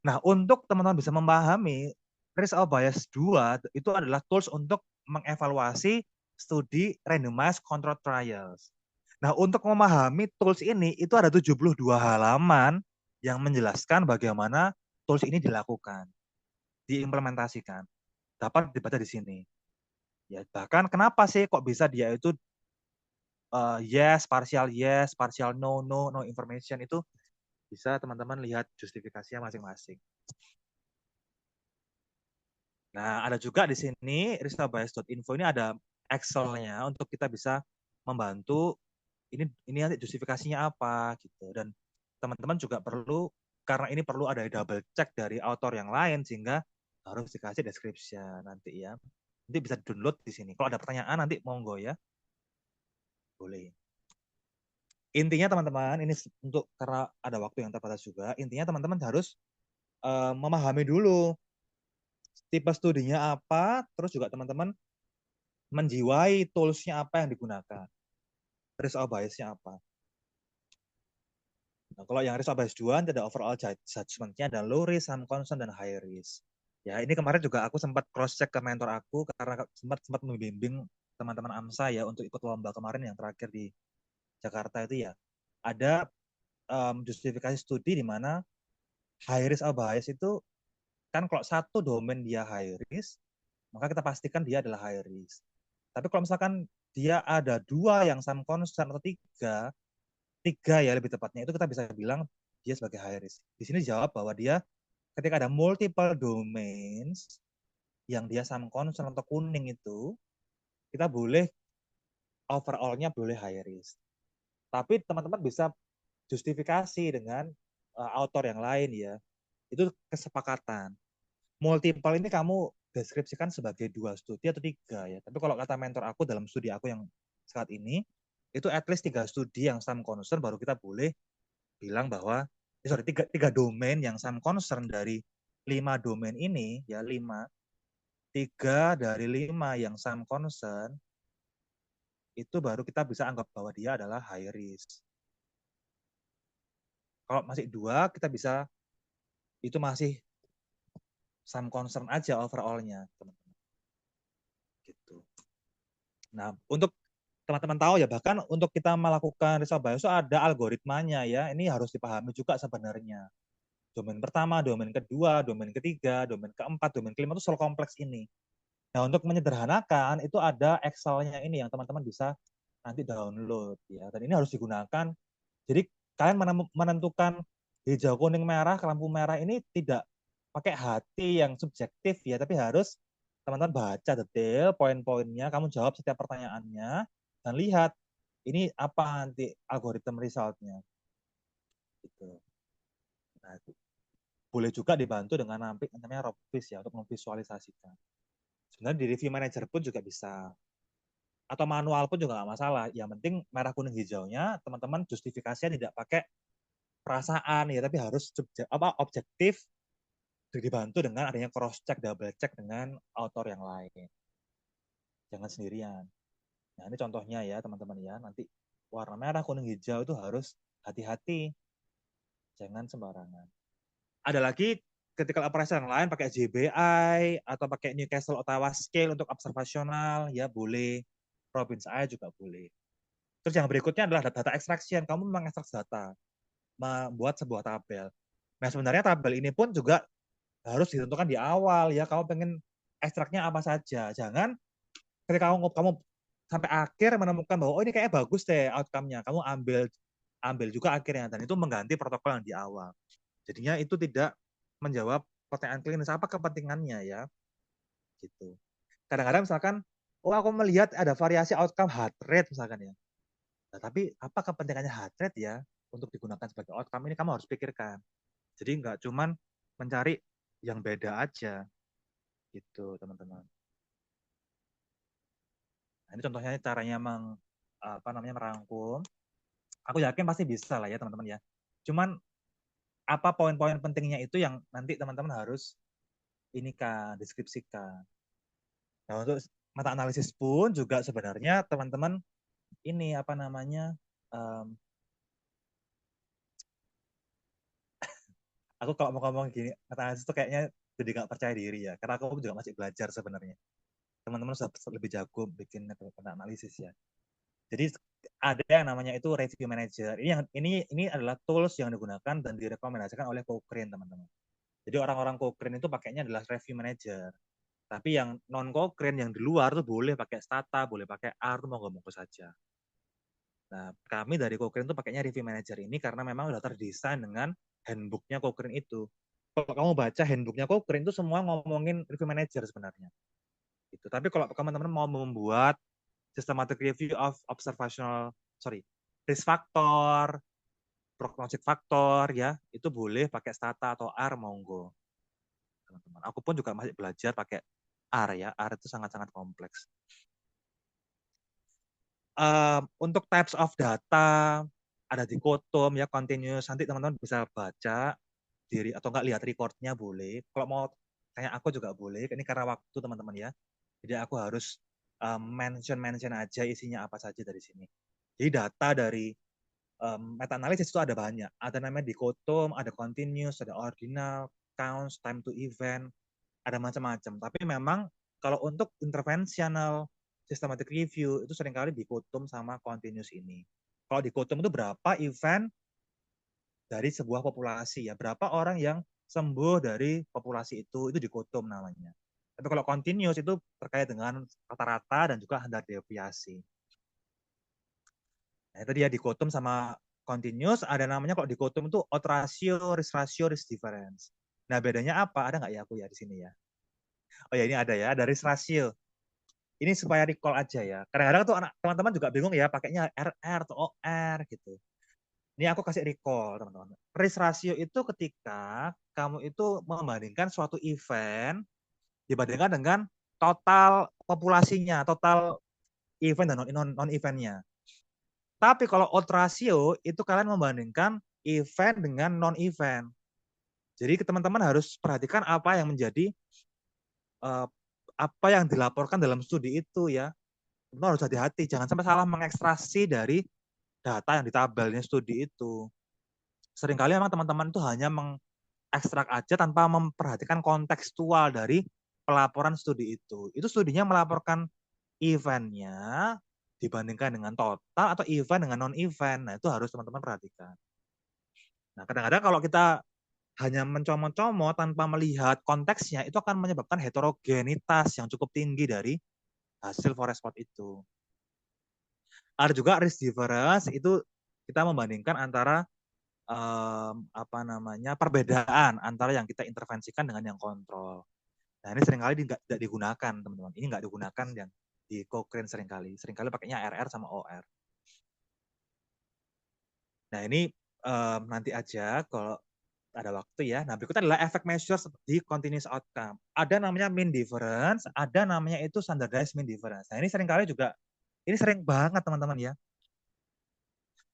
Nah, untuk teman-teman bisa memahami result bias 2 itu adalah tools untuk mengevaluasi studi randomized control trials. Nah, untuk memahami tools ini itu ada 72 halaman yang menjelaskan bagaimana tools ini dilakukan, diimplementasikan. Dapat dibaca di sini. Ya, bahkan kenapa sih kok bisa dia itu yes, partial no, no, no information itu bisa teman-teman lihat justifikasinya masing-masing. Nah, ada juga di sini riskabias.info ini ada Excel-nya untuk kita bisa membantu ini nanti justifikasinya apa gitu dan teman-teman juga perlu, karena ini perlu ada double check dari author yang lain, sehingga harus dikasih description nanti ya. Nanti bisa download di sini. Kalau ada pertanyaan nanti monggo ya, boleh. Intinya teman-teman, ini untuk karena ada waktu yang terbatas juga, intinya teman-teman harus memahami dulu tipe studinya apa, terus juga teman-teman menjiwai tools-nya apa yang digunakan, risk of bias-nya apa. Nah, kalau yang risk of bias 2 ada overall judgment-nya, ada low risk, some concern, dan high risk. Ya, ini kemarin juga aku sempat cross-check ke mentor aku, karena sempat membimbing teman-teman AMSA ya untuk ikut lomba kemarin yang terakhir di Jakarta itu ya. Ada justifikasi studi di mana high risk of bias itu kan kalau satu domain dia high risk, maka kita pastikan dia adalah high risk. Tapi kalau misalkan dia ada dua yang some concern atau tiga, tiga ya lebih tepatnya, itu kita bisa bilang dia sebagai high risk. Di sini jawab bahwa dia ketika ada multiple domains yang dia some concern atau kuning itu, kita boleh overall-nya boleh high risk. Tapi teman-teman bisa justifikasi dengan author yang lain ya. Itu kesepakatan. Multiple ini kamu deskripsikan sebagai dua studi atau tiga ya. Tapi kalau kata mentor aku dalam studi aku yang saat ini, itu at least tiga studi yang some concern baru kita boleh bilang bahwa, sorry, tiga domain yang some concern dari 5 domain ini, ya 5, 3 dari 5 yang some concern, itu baru kita bisa anggap bahwa dia adalah high risk. Kalau masih 2, kita bisa, itu masih some concern aja overall-nya, teman-teman. Gitu. Nah, untuk teman-teman tahu ya, bahkan untuk kita melakukan risk bias itu ada algoritmanya ya. Ini harus dipahami juga sebenarnya. Domain pertama, domain kedua, domain ketiga, domain keempat, domain kelima itu selalu kompleks ini. Nah, untuk menyederhanakan itu ada Excel-nya ini yang teman-teman bisa nanti download ya. Dan ini harus digunakan. Jadi kalian menentukan hijau, kuning, merah, lampu merah ini tidak pakai hati yang subjektif ya, tapi harus teman-teman baca detail poin-poinnya, kamu jawab setiap pertanyaannya, dan lihat ini apa nanti algoritma resultnya. Gitu. Nah, boleh juga dibantu dengan namanya Robvis ya, untuk memvisualisasikan. Sebenarnya di review manager pun juga bisa, atau manual pun juga nggak masalah. Yang penting merah, kuning, hijaunya teman-teman justifikasinya tidak pakai perasaan ya, tapi harus objektif, dibantu dengan adanya cross check, double check dengan author yang lain. Jangan sendirian. Nah, ini contohnya ya, teman-teman ya. Nanti warna merah, kuning, hijau itu harus hati-hati. Jangan sembarangan. Ada lagi critical appraisal yang lain pakai JBI atau pakai Newcastle Ottawa Scale untuk observasional ya boleh. Province I juga boleh. Terus yang berikutnya adalah data extraction. Kamu mengekstrak data, membuat sebuah tabel. Nah, sebenarnya tabel ini pun juga harus ditentukan di awal ya. Kamu pengen ekstraknya apa saja. Jangan ketika kamu sampai akhir menemukan bahwa oh ini kayak bagus deh outcome-nya. Kamu ambil ambil juga akhirnya, dan itu mengganti protokol yang di awal. Jadinya itu tidak menjawab pertanyaan klinis apa kepentingannya ya. Gitu. Kadang-kadang misalkan oh aku melihat ada variasi outcome heart rate misalkan ya. Nah, tapi apa kepentingannya heart rate ya untuk digunakan sebagai outcome, ini kamu harus pikirkan. Jadi nggak cuman mencari yang beda aja gitu, teman-teman. Nah, ini contohnya caranya apa namanya merangkum. Aku yakin pasti bisa lah ya, teman-teman ya. Cuman apa poin-poin pentingnya itu yang nanti teman-teman harus ini kan deskripsikan. Nah, untuk mata analisis pun juga sebenarnya teman-teman ini apa namanya, um, aku kalau mau ngomong gini mata analisis itu kayaknya jadi nggak percaya diri ya, karena aku juga masih belajar sebenarnya. Teman-teman sudah lebih jago bikin mata analisis ya. Jadi ada yang namanya itu review manager. Ini adalah tools yang digunakan dan direkomendasikan oleh Cochrane, teman-teman. Jadi orang-orang Cochrane itu pakainya adalah review manager. Tapi yang non Cochrane yang di luar tuh boleh pakai Stata, boleh pakai R, tuh mau ngomong saja. Nah, kami dari Cochrane tuh pakainya review manager ini karena memang udah terdesain dengan handbooknya Cochrane itu. Kalau kamu baca handbooknya Cochrane itu semua ngomongin review manager sebenarnya. Gitu. Tapi kalau teman-teman mau membuat systematic review of observational, sorry, risk factor, prognostik faktor ya, itu boleh pakai stata atau R monggo. Teman-teman. Aku pun juga masih belajar pakai R ya. R itu sangat-sangat kompleks. Untuk types of data ada dikotom ya, continuous. Nanti teman-teman bisa baca diri atau enggak lihat recordnya boleh. Kalau mau tanya aku juga boleh. Ini karena waktu teman-teman ya. Jadi aku harus mention aja isinya apa saja dari sini. Jadi data dari meta analisis itu ada banyak. Ada namanya dikotom, ada continuous, ada ordinal, counts, time to event, ada macam-macam. Tapi memang kalau untuk interventional systematic review itu seringkali dikotom sama continuous ini. Kalau dikotom itu berapa event dari sebuah populasi ya, berapa orang yang sembuh dari populasi itu dikotom namanya. Tapi kalau continuous itu terkait dengan rata-rata dan juga standar deviasi. Nah, itu dia dikotom sama continuous, ada namanya kalau dikotom itu odds ratio, risk difference. Nah, bedanya apa? Ada nggak ya aku ya di sini ya? Oh ya, ini ada ya, ada risk ratio. Ini supaya recall aja ya. Kadang-kadang tuh anak teman-teman juga bingung ya, pakainya RR atau OR gitu. Ini aku kasih recall, teman-teman. Risk ratio itu ketika kamu itu membandingkan suatu event dibandingkan dengan total populasinya, total event dan non-eventnya. Tapi kalau odds ratio itu kalian membandingkan event dengan non-event. Jadi teman-teman harus perhatikan apa yang menjadi apa yang dilaporkan dalam studi itu ya. Teman harus hati-hati, jangan sampai salah mengekstraksi dari data yang di tabelnya studi itu. Seringkali memang teman-teman itu hanya mengekstrak aja tanpa memperhatikan kontekstual dari pelaporan studi itu. Itu studinya melaporkan eventnya dibandingkan dengan total atau event dengan non-event. Nah, itu harus teman-teman perhatikan. Nah, kadang-kadang kalau kita hanya mencomot-comot tanpa melihat konteksnya, itu akan menyebabkan heterogenitas yang cukup tinggi dari hasil forest plot itu. Ada juga risk difference, itu kita membandingkan antara apa namanya perbedaan antara yang kita intervensikan dengan yang kontrol. Nah, ini seringkali tidak digunakan, teman-teman. Ini nggak digunakan yang di Cochrane seringkali. Seringkali pakainya RR sama OR. Nah, ini nanti aja kalau ada waktu ya. Nah, berikutnya adalah effect measures di continuous outcome. Ada namanya mean difference, ada namanya itu standardized mean difference. Nah, ini seringkali juga, ini sering banget teman-teman ya.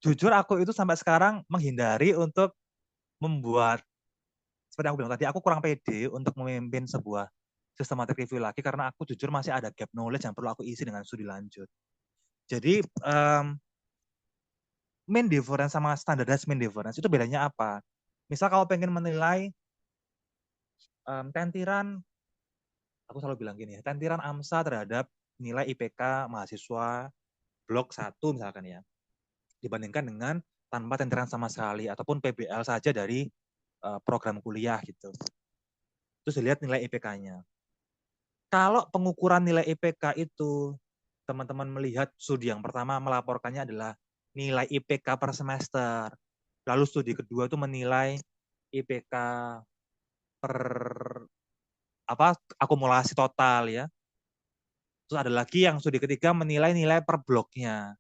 Jujur aku itu sampai sekarang menghindari untuk membuat, seperti aku bilang tadi, aku kurang pede untuk memimpin sebuah systematic review lagi karena aku jujur masih ada gap knowledge yang perlu aku isi dengan studi lanjut. Jadi mean difference sama standardized mean difference itu bedanya apa? Misal kalau pengen menilai tentiran, aku selalu bilang gini ya, tentiran AMSA terhadap nilai IPK mahasiswa blok 1 misalkan ya, dibandingkan dengan tanpa tentiran sama sekali ataupun PBL saja dari program kuliah gitu. Terus dilihat nilai IPK-nya. Kalau pengukuran nilai IPK itu teman-teman melihat studi yang pertama melaporkannya adalah nilai IPK per semester. Lalu studi kedua itu menilai IPK per apa akumulasi total ya. Terus ada lagi yang studi ketiga menilai nilai per bloknya,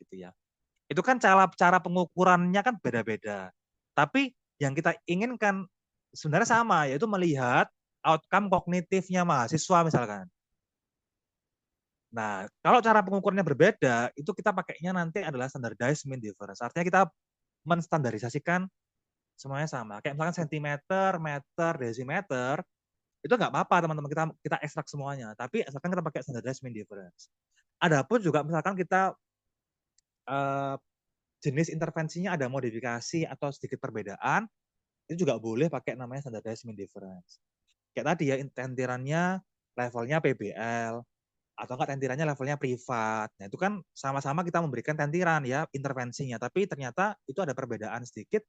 gitu ya. Itu kan cara pengukurannya kan beda-beda. Tapi yang kita inginkan sebenarnya sama, yaitu melihat outcome kognitifnya mahasiswa misalkan. Nah, kalau cara pengukurannya berbeda, itu kita pakainya nanti adalah standardized mean difference. Artinya kita menstandarisasikan semuanya sama. Kayak misalkan sentimeter, meter, desimeter, itu nggak apa-apa teman-teman, kita ekstrak semuanya. Tapi asalkan kita pakai standardized mean difference. Adapun juga misalkan kita jenis intervensinya ada modifikasi atau sedikit perbedaan, itu juga boleh pakai namanya standardized mean difference. Kayak tadi ya, tentirannya levelnya PBL, atau enggak tentirannya levelnya privat. Nah, itu kan sama-sama kita memberikan tentiran ya, intervensinya. Tapi ternyata itu ada perbedaan sedikit.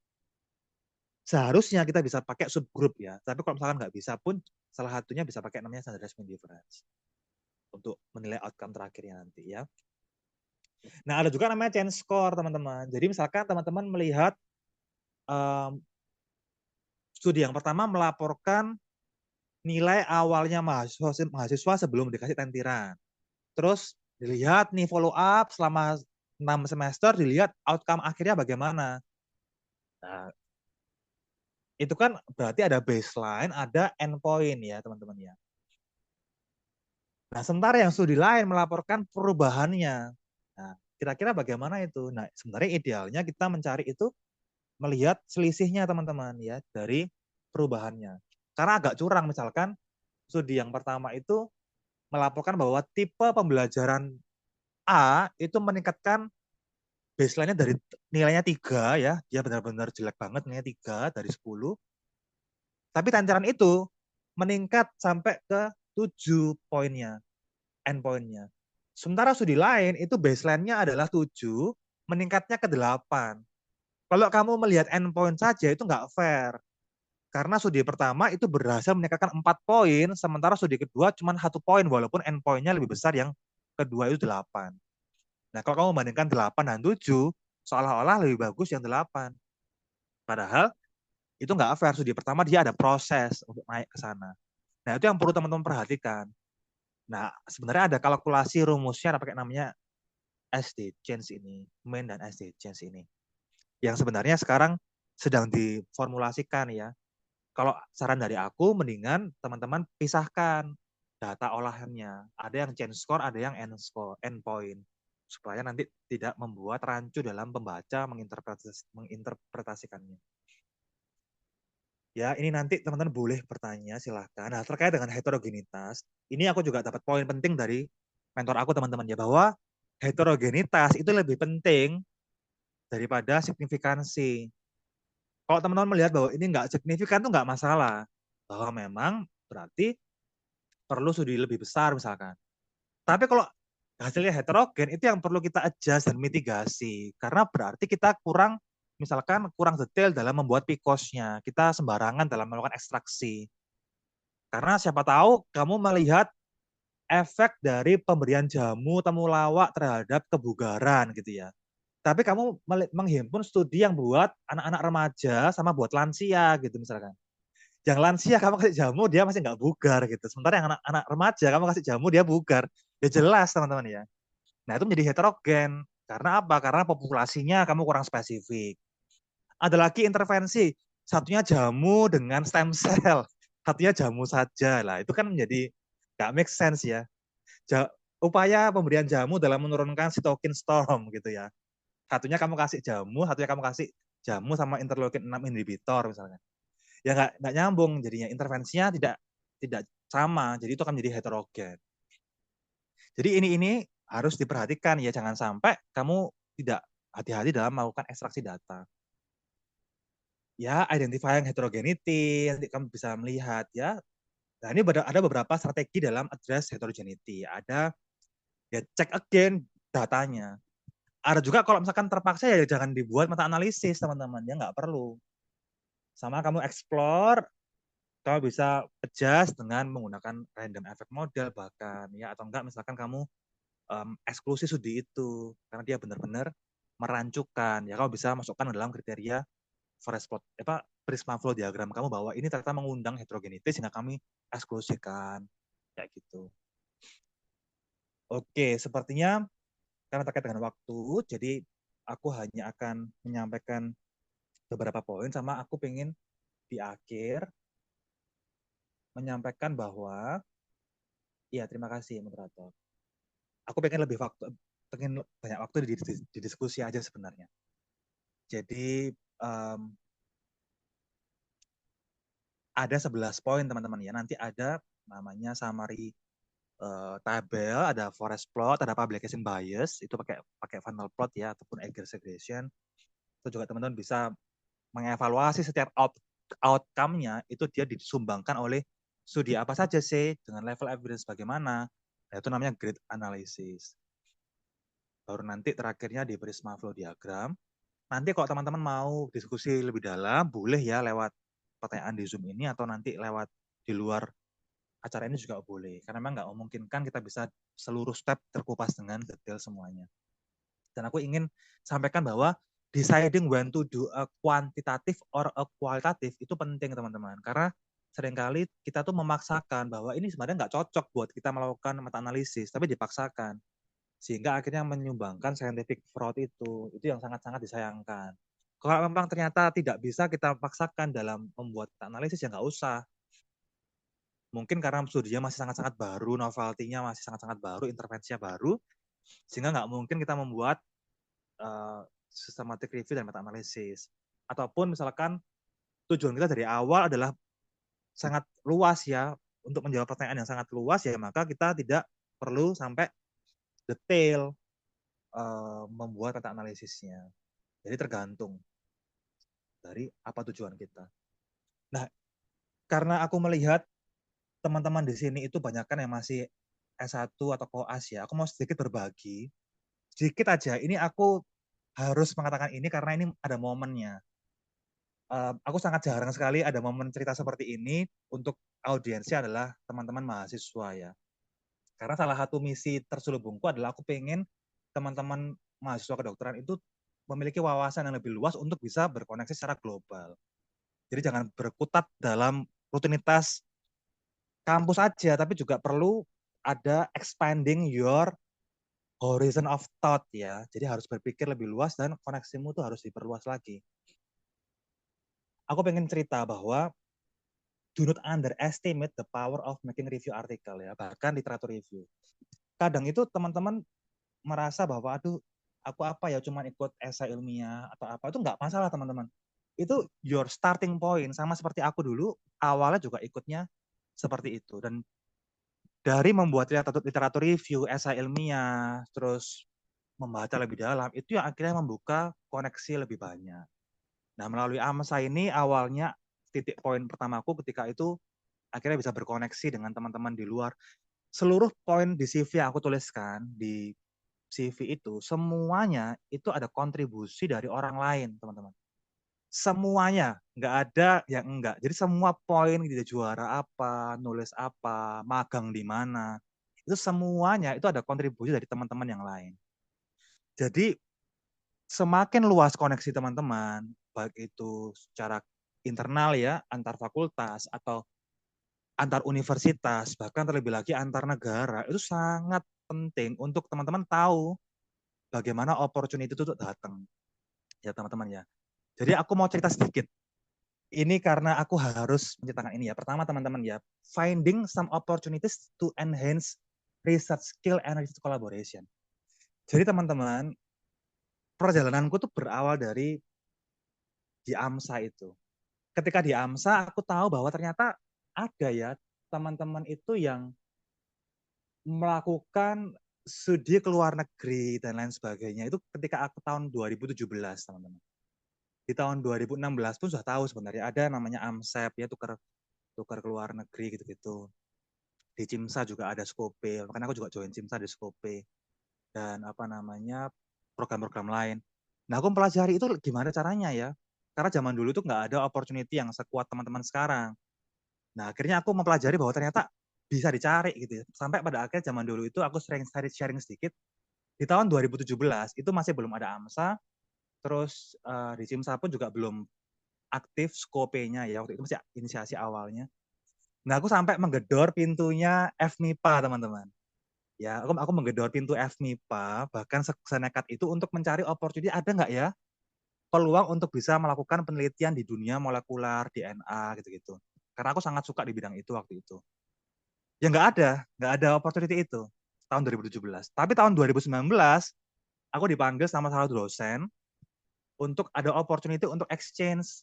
Seharusnya kita bisa pakai subgroup ya. Tapi kalau misalkan nggak bisa pun, salah satunya bisa pakai namanya standardized mean difference. Untuk menilai outcome terakhirnya nanti ya. Nah, ada juga namanya change score, teman-teman. Jadi misalkan teman-teman melihat studi yang pertama melaporkan nilai awalnya mahasiswa sebelum dikasih tentiran. Terus dilihat nih follow up selama 6 semester dilihat outcome akhirnya bagaimana. Nah, itu kan berarti ada baseline, ada endpoint ya teman-teman ya. Nah, sementara yang studi lain melaporkan perubahannya. Nah, kira-kira bagaimana itu? Nah, sebenarnya idealnya kita mencari itu melihat selisihnya teman-teman ya dari perubahannya. Karena agak curang misalkan studi yang pertama itu melaporkan bahwa tipe pembelajaran A itu meningkatkan baseline-nya dari nilainya 3 ya, dia benar-benar jelek banget nilainya 3 dari 10. Tapi tancaran itu meningkat sampai ke 7 poinnya, endpointnya. Sementara studi lain itu baseline-nya adalah 7, meningkatnya ke 8. Kalau kamu melihat endpoint saja itu nggak fair. Karena studi pertama itu berhasil meningkatkan 4 poin, sementara studi kedua cuma 1 poin, walaupun endpoint-nya lebih besar yang kedua itu 8. Nah, kalau kamu bandingkan 8 dan 7, seolah-olah lebih bagus yang 8. Padahal itu nggak fair. Studi pertama dia ada proses untuk naik ke sana. Nah, itu yang perlu teman-teman perhatikan. Nah, sebenarnya ada kalkulasi rumusnya, pakai namanya SD change ini, main dan SD change ini. Yang sebenarnya sekarang sedang diformulasikan ya. Kalau saran dari aku, mendingan teman-teman pisahkan data olahannya. Ada yang change score, ada yang end score, end point. Supaya nanti tidak membuat rancu dalam pembaca menginterpretasikannya. Ya, ini nanti teman-teman boleh bertanya, silahkan. Nah, terkait dengan heterogenitas, ini aku juga dapat poin penting dari mentor aku, teman-teman, ya, bahwa heterogenitas itu lebih penting daripada signifikansi. Kalau teman-teman melihat bahwa ini nggak signifikan, itu nggak masalah. Bahwa memang berarti perlu studi lebih besar, misalkan. Tapi kalau hasilnya heterogen, itu yang perlu kita adjust dan mitigasi. Karena berarti kita kurang, misalkan kurang detail dalam membuat PCOS-nya. Kita sembarangan dalam melakukan ekstraksi. Karena siapa tahu kamu melihat efek dari pemberian jamu temulawak terhadap kebugaran gitu ya. Tapi kamu menghimpun studi yang buat anak-anak remaja sama buat lansia gitu misalkan. Yang lansia kamu kasih jamu dia masih nggak bugar gitu. Sementara yang anak-anak remaja kamu kasih jamu dia bugar. Ya jelas teman-teman ya. Nah itu menjadi heterogen. Karena apa? Karena populasinya kamu kurang spesifik. Ada lagi intervensi. Satunya jamu dengan stem cell. Satunya jamu saja lah. Itu kan menjadi nggak make sense ya. Upaya pemberian jamu dalam menurunkan sitokin storm gitu ya. Satunya kamu kasih jamu, satunya kamu kasih jamu sama interleukin 6 inhibitor misalnya. Ya nggak nyambung jadinya, intervensinya tidak tidak sama, jadi itu akan menjadi heterogen. Jadi ini harus diperhatikan ya, jangan sampai kamu tidak hati-hati dalam melakukan ekstraksi data. Ya, identifying heterogeneity, nanti kamu bisa melihat ya. Nah, ini ada beberapa strategi dalam address heterogeneity. Ada ya check again datanya. Ada juga kalau misalkan terpaksa ya jangan dibuat meta analisis teman-teman, ya nggak perlu. Sama kamu explore, kamu bisa adjust dengan menggunakan random effect model bahkan ya, atau enggak misalkan kamu eksklusi studi itu karena dia benar-benar merancukan ya, kamu bisa masukkan dalam kriteria forest plot prisma flow diagram kamu bahwa ini ternyata mengundang heterogenitas sehingga kami eksklusikan kayak gitu. Oke, sepertinya karena terkait dengan waktu, jadi aku hanya akan menyampaikan beberapa poin, sama aku pengen di akhir menyampaikan bahwa ya terima kasih moderator. Aku pengen banyak waktu di diskusi aja sebenarnya. Jadi ada 11 poin teman-teman ya. Nanti ada namanya summary tabel, ada forest plot, ada publication bias, itu pakai pakai funnel plot ya, ataupun Eiger segregation. Itu juga teman-teman bisa mengevaluasi setiap outcome-nya itu dia disumbangkan oleh studi apa saja sih, dengan level evidence bagaimana. Nah, itu namanya grid analysis. Baru nanti terakhirnya di prisma flow diagram. Nanti kalau teman-teman mau diskusi lebih dalam, boleh ya lewat pertanyaan di Zoom ini, atau nanti lewat di luar acara ini juga boleh. Karena memang nggak memungkinkan kita bisa seluruh step terkupas dengan detail semuanya. Dan aku ingin sampaikan bahwa deciding when to do a quantitative or a qualitative itu penting teman-teman. Karena seringkali kita tuh memaksakan bahwa ini sebenarnya nggak cocok buat kita melakukan meta analisis, tapi dipaksakan. sehingga akhirnya menyumbangkan scientific fraud itu yang sangat-sangat disayangkan. Kalau memang ternyata tidak bisa kita paksakan dalam membuat analisis ya nggak usah. Mungkin karena studinya masih sangat-sangat baru, novelty-nya masih sangat-sangat baru, intervensinya baru, sehingga nggak mungkin kita membuat systematic review dan meta analisis. Ataupun misalkan tujuan kita dari awal adalah sangat luas ya, untuk menjawab pertanyaan yang sangat luas ya, maka kita tidak perlu sampai detail membuat meta analisisnya. Jadi tergantung dari apa tujuan kita. Nah, karena aku melihat teman-teman di sini itu banyak kan yang masih S1 atau koas ya, aku mau sedikit berbagi. Sedikit aja, ini aku harus mengatakan ini karena ini ada momennya. Aku sangat jarang sekali ada momen cerita seperti ini untuk audiensnya adalah teman-teman mahasiswa ya. Karena salah satu misi terselubungku adalah aku pengen teman-teman mahasiswa kedokteran itu memiliki wawasan yang lebih luas untuk bisa berkoneksi secara global. Jadi jangan berkutat dalam rutinitas kampus aja, tapi juga perlu ada expanding your horizon of thought ya. Jadi harus berpikir lebih luas dan koneksimu tuh harus diperluas lagi. Aku pengen cerita bahwa do not underestimate the power of making review article ya, bahkan literatur review. Kadang itu teman-teman merasa bahwa aduh aku apa ya cuma ikut esai ilmiah atau apa, itu nggak masalah teman-teman. Itu your starting point, sama seperti aku dulu awalnya juga ikutnya seperti itu. Dan dari membuat literatur review, esai ilmiah, terus membaca lebih dalam, itu yang akhirnya membuka koneksi lebih banyak. Nah, melalui AMSA ini awalnya titik poin pertamaku ketika itu akhirnya bisa berkoneksi dengan teman-teman di luar. Seluruh poin di CV yang aku tuliskan di CV itu, semuanya itu ada kontribusi dari orang lain, teman-teman. Semuanya, nggak ada yang enggak. Jadi semua poin gitu, juara apa, nulis apa, magang di mana, itu semuanya itu ada kontribusi dari teman-teman yang lain. Jadi semakin luas koneksi teman-teman, baik itu secara internal ya, antar fakultas atau antar universitas, bahkan terlebih lagi antar negara, itu sangat penting untuk teman-teman tahu bagaimana opportunity itu datang. Ya teman-teman ya. Jadi aku mau cerita sedikit. Ini karena aku harus menceritakan ini ya. Pertama teman-teman ya, finding some opportunities to enhance research skill and research collaboration. Jadi teman-teman, perjalananku tuh berawal dari di AMSA itu. Ketika di AMSA, aku tahu bahwa ternyata ada ya teman-teman itu yang melakukan studi ke luar negeri dan lain sebagainya. Itu ketika aku tahun 2017, teman-teman. Di tahun 2016 pun sudah tahu sebenarnya ada namanya AMSEP ya, tukar tukar ke luar negeri gitu-gitu. Di CIMSA juga ada Skope, makanya aku juga join CIMSA di Skope dan apa namanya program-program lain. Nah aku mempelajari itu gimana caranya ya, karena zaman dulu tuh nggak ada opportunity yang sekuat teman-teman sekarang. Nah akhirnya aku mempelajari bahwa ternyata bisa dicari gitu ya. Sampai pada akhirnya zaman dulu itu aku sering sharing sedikit. Di tahun 2017 itu masih belum ada AMSA, terus di CIMSA pun juga belum aktif Skope-nya ya, waktu itu masih inisiasi awalnya. Nah, aku sampai menggedor pintunya FMIPA, teman-teman. Ya, aku menggedor pintu FMIPA, bahkan senekat itu untuk mencari opportunity ada nggak ya peluang untuk bisa melakukan penelitian di dunia molekular, DNA, gitu-gitu. Karena aku sangat suka di bidang itu waktu itu. Ya nggak ada opportunity itu tahun 2017. Tapi tahun 2019, aku dipanggil sama salah satu dosen untuk ada opportunity untuk exchange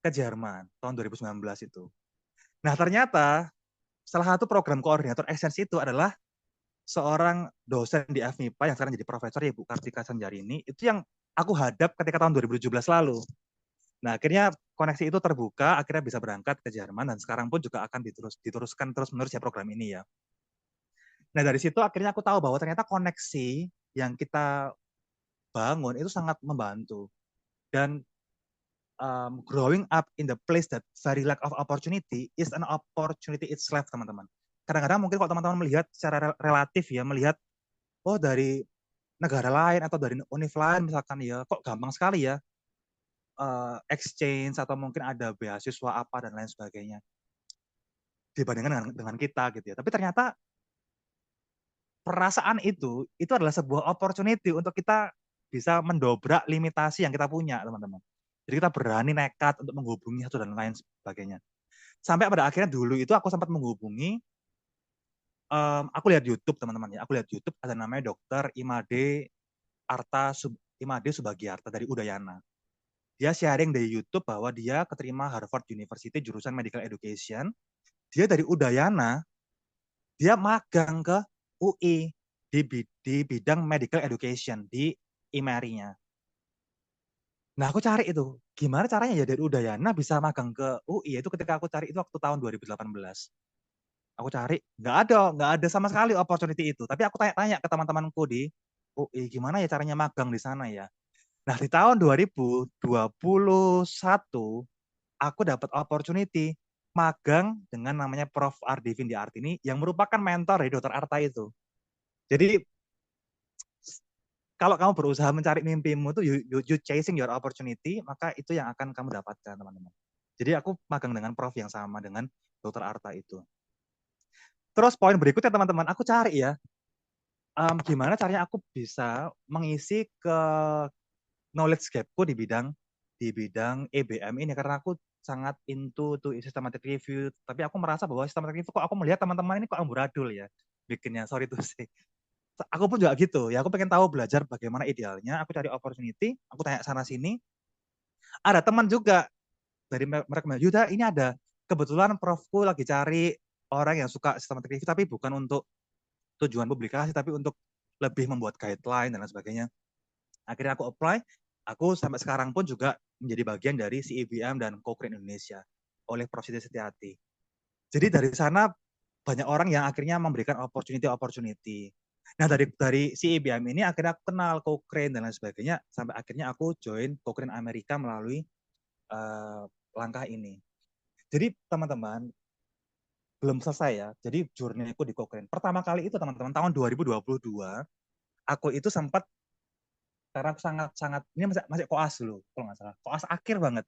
ke Jerman tahun 2019 itu. Nah, ternyata salah satu program koordinator exchange itu adalah seorang dosen di FMIPA yang sekarang jadi profesor ya Bu Kartika Sanjarini, itu yang aku hadap ketika tahun 2017 lalu. Nah, akhirnya koneksi itu terbuka, akhirnya bisa berangkat ke Jerman dan sekarang pun juga akan diteruskan terus-menerus ya program ini ya. Nah, dari situ akhirnya aku tahu bahwa ternyata koneksi yang kita bangun itu sangat membantu. Dan growing up in the place that very lack of opportunity is an opportunity itself, teman-teman. Kadang-kadang mungkin kalau teman-teman melihat secara relatif ya, melihat oh dari negara lain atau dari univ lain misalkan ya, kok gampang sekali ya exchange atau mungkin ada beasiswa apa dan lain sebagainya dibandingkan dengan kita gitu ya. Tapi ternyata perasaan itu adalah sebuah opportunity untuk kita bisa mendobrak limitasi yang kita punya, teman-teman. Jadi kita berani nekat untuk menghubungi satu dan lain sebagainya. Sampai pada akhirnya dulu itu aku sempat menghubungi, aku lihat YouTube, teman-teman ya. Aku lihat YouTube ada namanya Dokter Imade Subagiarta dari Udayana. Dia sharing dari YouTube bahwa dia keterima Harvard University jurusan Medical Education. Dia dari Udayana, dia magang ke UI di bidang Medical Education di IMERI-nya. Nah, aku cari itu. Gimana caranya ya dari Udayana bisa magang ke UI? Itu ketika aku cari itu waktu tahun 2018. Aku cari, nggak ada sama sekali opportunity itu. Tapi aku tanya-tanya ke teman-temanku di UI, gimana ya caranya magang di sana ya? Nah, di tahun 2021, aku dapat opportunity magang dengan namanya Prof. Ardivin di Artini, yang merupakan mentor dari Dr. Arta itu. Jadi, kalau kamu berusaha mencari mimpimu tuh, you chasing your opportunity, maka itu yang akan kamu dapatkan, teman-teman. Jadi aku magang dengan Prof yang sama dengan Dr. Arta itu. Terus poin berikutnya, teman-teman, aku cari ya, gimana caranya aku bisa mengisi ke knowledge gapku di bidang EBM ini, karena aku sangat into to systematic review, tapi aku merasa bahwa systematic review kok aku melihat teman-teman ini kok amburadul ya bikinnya, sorry to say. Aku pun juga gitu ya, aku pengen tahu belajar bagaimana idealnya, aku cari opportunity, aku tanya sana sini, ada teman juga dari mereka bilang, Yuda ini ada kebetulan profku lagi cari orang yang suka systematic review tapi bukan untuk tujuan publikasi tapi untuk lebih membuat guideline dan lain sebagainya. Akhirnya aku apply, aku sampai sekarang pun juga menjadi bagian dari CEBM dan Cochrane Indonesia oleh Prof. Siti Setiati. Jadi dari sana banyak orang yang akhirnya memberikan opportunity. Nah, dari CEBM ini akhirnya aku kenal Cochrane dan lain sebagainya, sampai akhirnya aku join Cochrane Amerika melalui uh, langkah ini. Jadi teman-teman, belum selesai ya. Jadi journey-ku di Cochrane. Pertama kali itu teman-teman tahun 2022, aku itu sempat, karena aku sangat ini masih koas dulu kalau nggak salah. Koas akhir banget.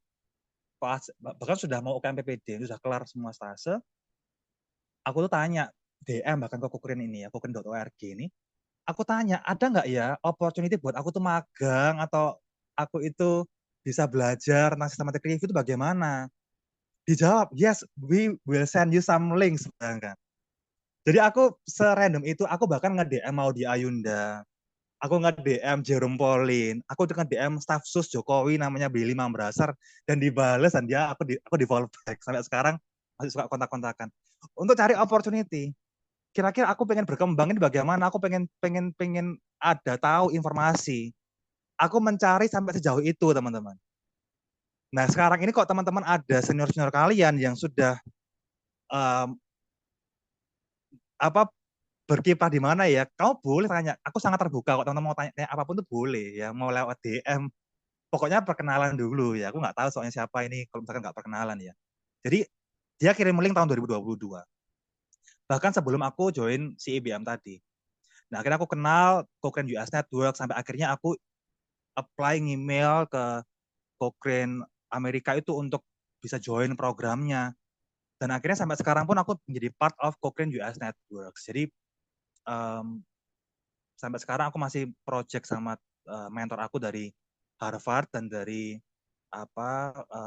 Koas bahkan sudah mau UKM PPD, sudah kelar semua stase. Aku tuh tanya DM bahkan ke Cochrane ini ya, cochrane.org ini. Aku tanya, ada nggak ya opportunity buat aku tuh magang atau aku itu bisa belajar tentang systematic review itu bagaimana? Dijawab, yes, we will send you some links. Bahkan. Jadi aku serandom itu, aku bahkan nge-DM mau di Ayunda, aku nge-DM Jerome Pauline, aku nge-DM staff sus Jokowi namanya Billy Mambrasar, dan dibales, dan dia aku di follow back. Sampai sekarang masih suka kontak-kontakan. Untuk cari opportunity, kira-kira aku pengen berkembang ini bagaimana, aku pengen ada tahu informasi. Aku mencari sampai sejauh itu, teman-teman. Nah, sekarang ini kok teman-teman ada senior-senior kalian yang sudah um, apa berkiprah di mana ya, kamu boleh tanya. Aku sangat terbuka kok, teman-teman mau tanya apapun tuh boleh ya, mau lewat DM. Pokoknya perkenalan dulu ya. Aku nggak tahu soalnya siapa ini kalau misalkan nggak perkenalan ya. Jadi dia kirim link tahun 2022. Bahkan sebelum aku join CEBM tadi. Nah, akhirnya aku kenal Cochrane US Network, sampai akhirnya aku apply email ke Cochrane Amerika itu untuk bisa join programnya. Dan akhirnya sampai sekarang pun aku menjadi part of Cochrane US Network. Jadi um, sampai sekarang aku masih project sama mentor aku dari Harvard dan dari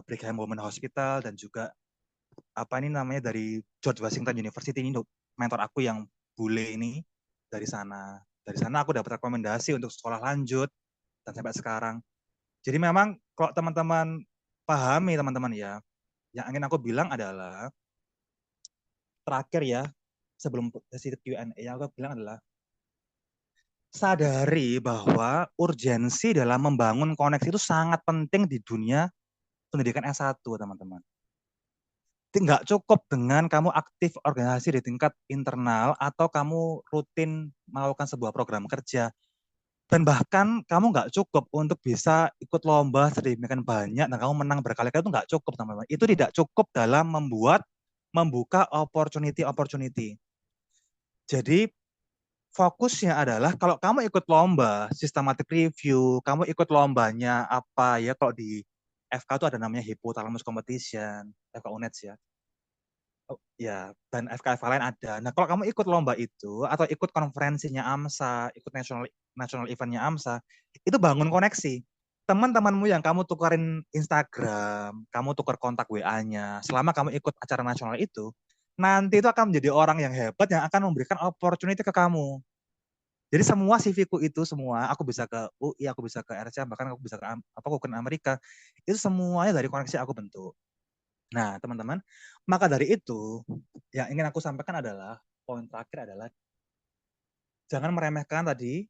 Brigham Women Hospital, dan juga ini namanya dari George Washington University, ini mentor aku yang bule ini dari sana. Dari sana aku dapat rekomendasi untuk sekolah lanjut dan sampai sekarang. Jadi memang kalau teman-teman pahami, teman-teman ya, yang ingin aku bilang adalah terakhir ya, sebelum sesi Q&A yang aku bilang adalah sadari bahwa urgensi dalam membangun koneksi itu sangat penting di dunia pendidikan S1, teman-teman. Nggak cukup dengan kamu aktif organisasi di tingkat internal atau kamu rutin melakukan sebuah program kerja. Dan bahkan kamu nggak cukup untuk bisa ikut lomba sedemikian banyak dan kamu menang berkali-kali, itu nggak cukup, teman-teman. Itu tidak cukup dalam membuka opportunity. Jadi fokusnya adalah kalau kamu ikut lomba systematic review, kamu ikut lombanya apa ya, kalau di FK itu ada namanya hypothalamus competition, FK UNEDS ya. Oh, ya, dan FKF lain ada. Nah, kalau kamu ikut lomba itu atau ikut konferensinya AMSA, ikut national national eventnya AMSA, itu bangun koneksi. Teman-temanmu yang kamu tukarin Instagram, kamu tukar kontak WA-nya, selama kamu ikut acara nasional itu, nanti itu akan menjadi orang yang hebat yang akan memberikan opportunity ke kamu. Jadi semua CV-ku itu semua, aku bisa ke UI, aku bisa ke RCA, bahkan aku bisa ke apa aku ke Amerika, itu semuanya dari koneksi aku bentuk. Nah, teman-teman, maka dari itu yang ingin aku sampaikan adalah poin terakhir adalah jangan meremehkan tadi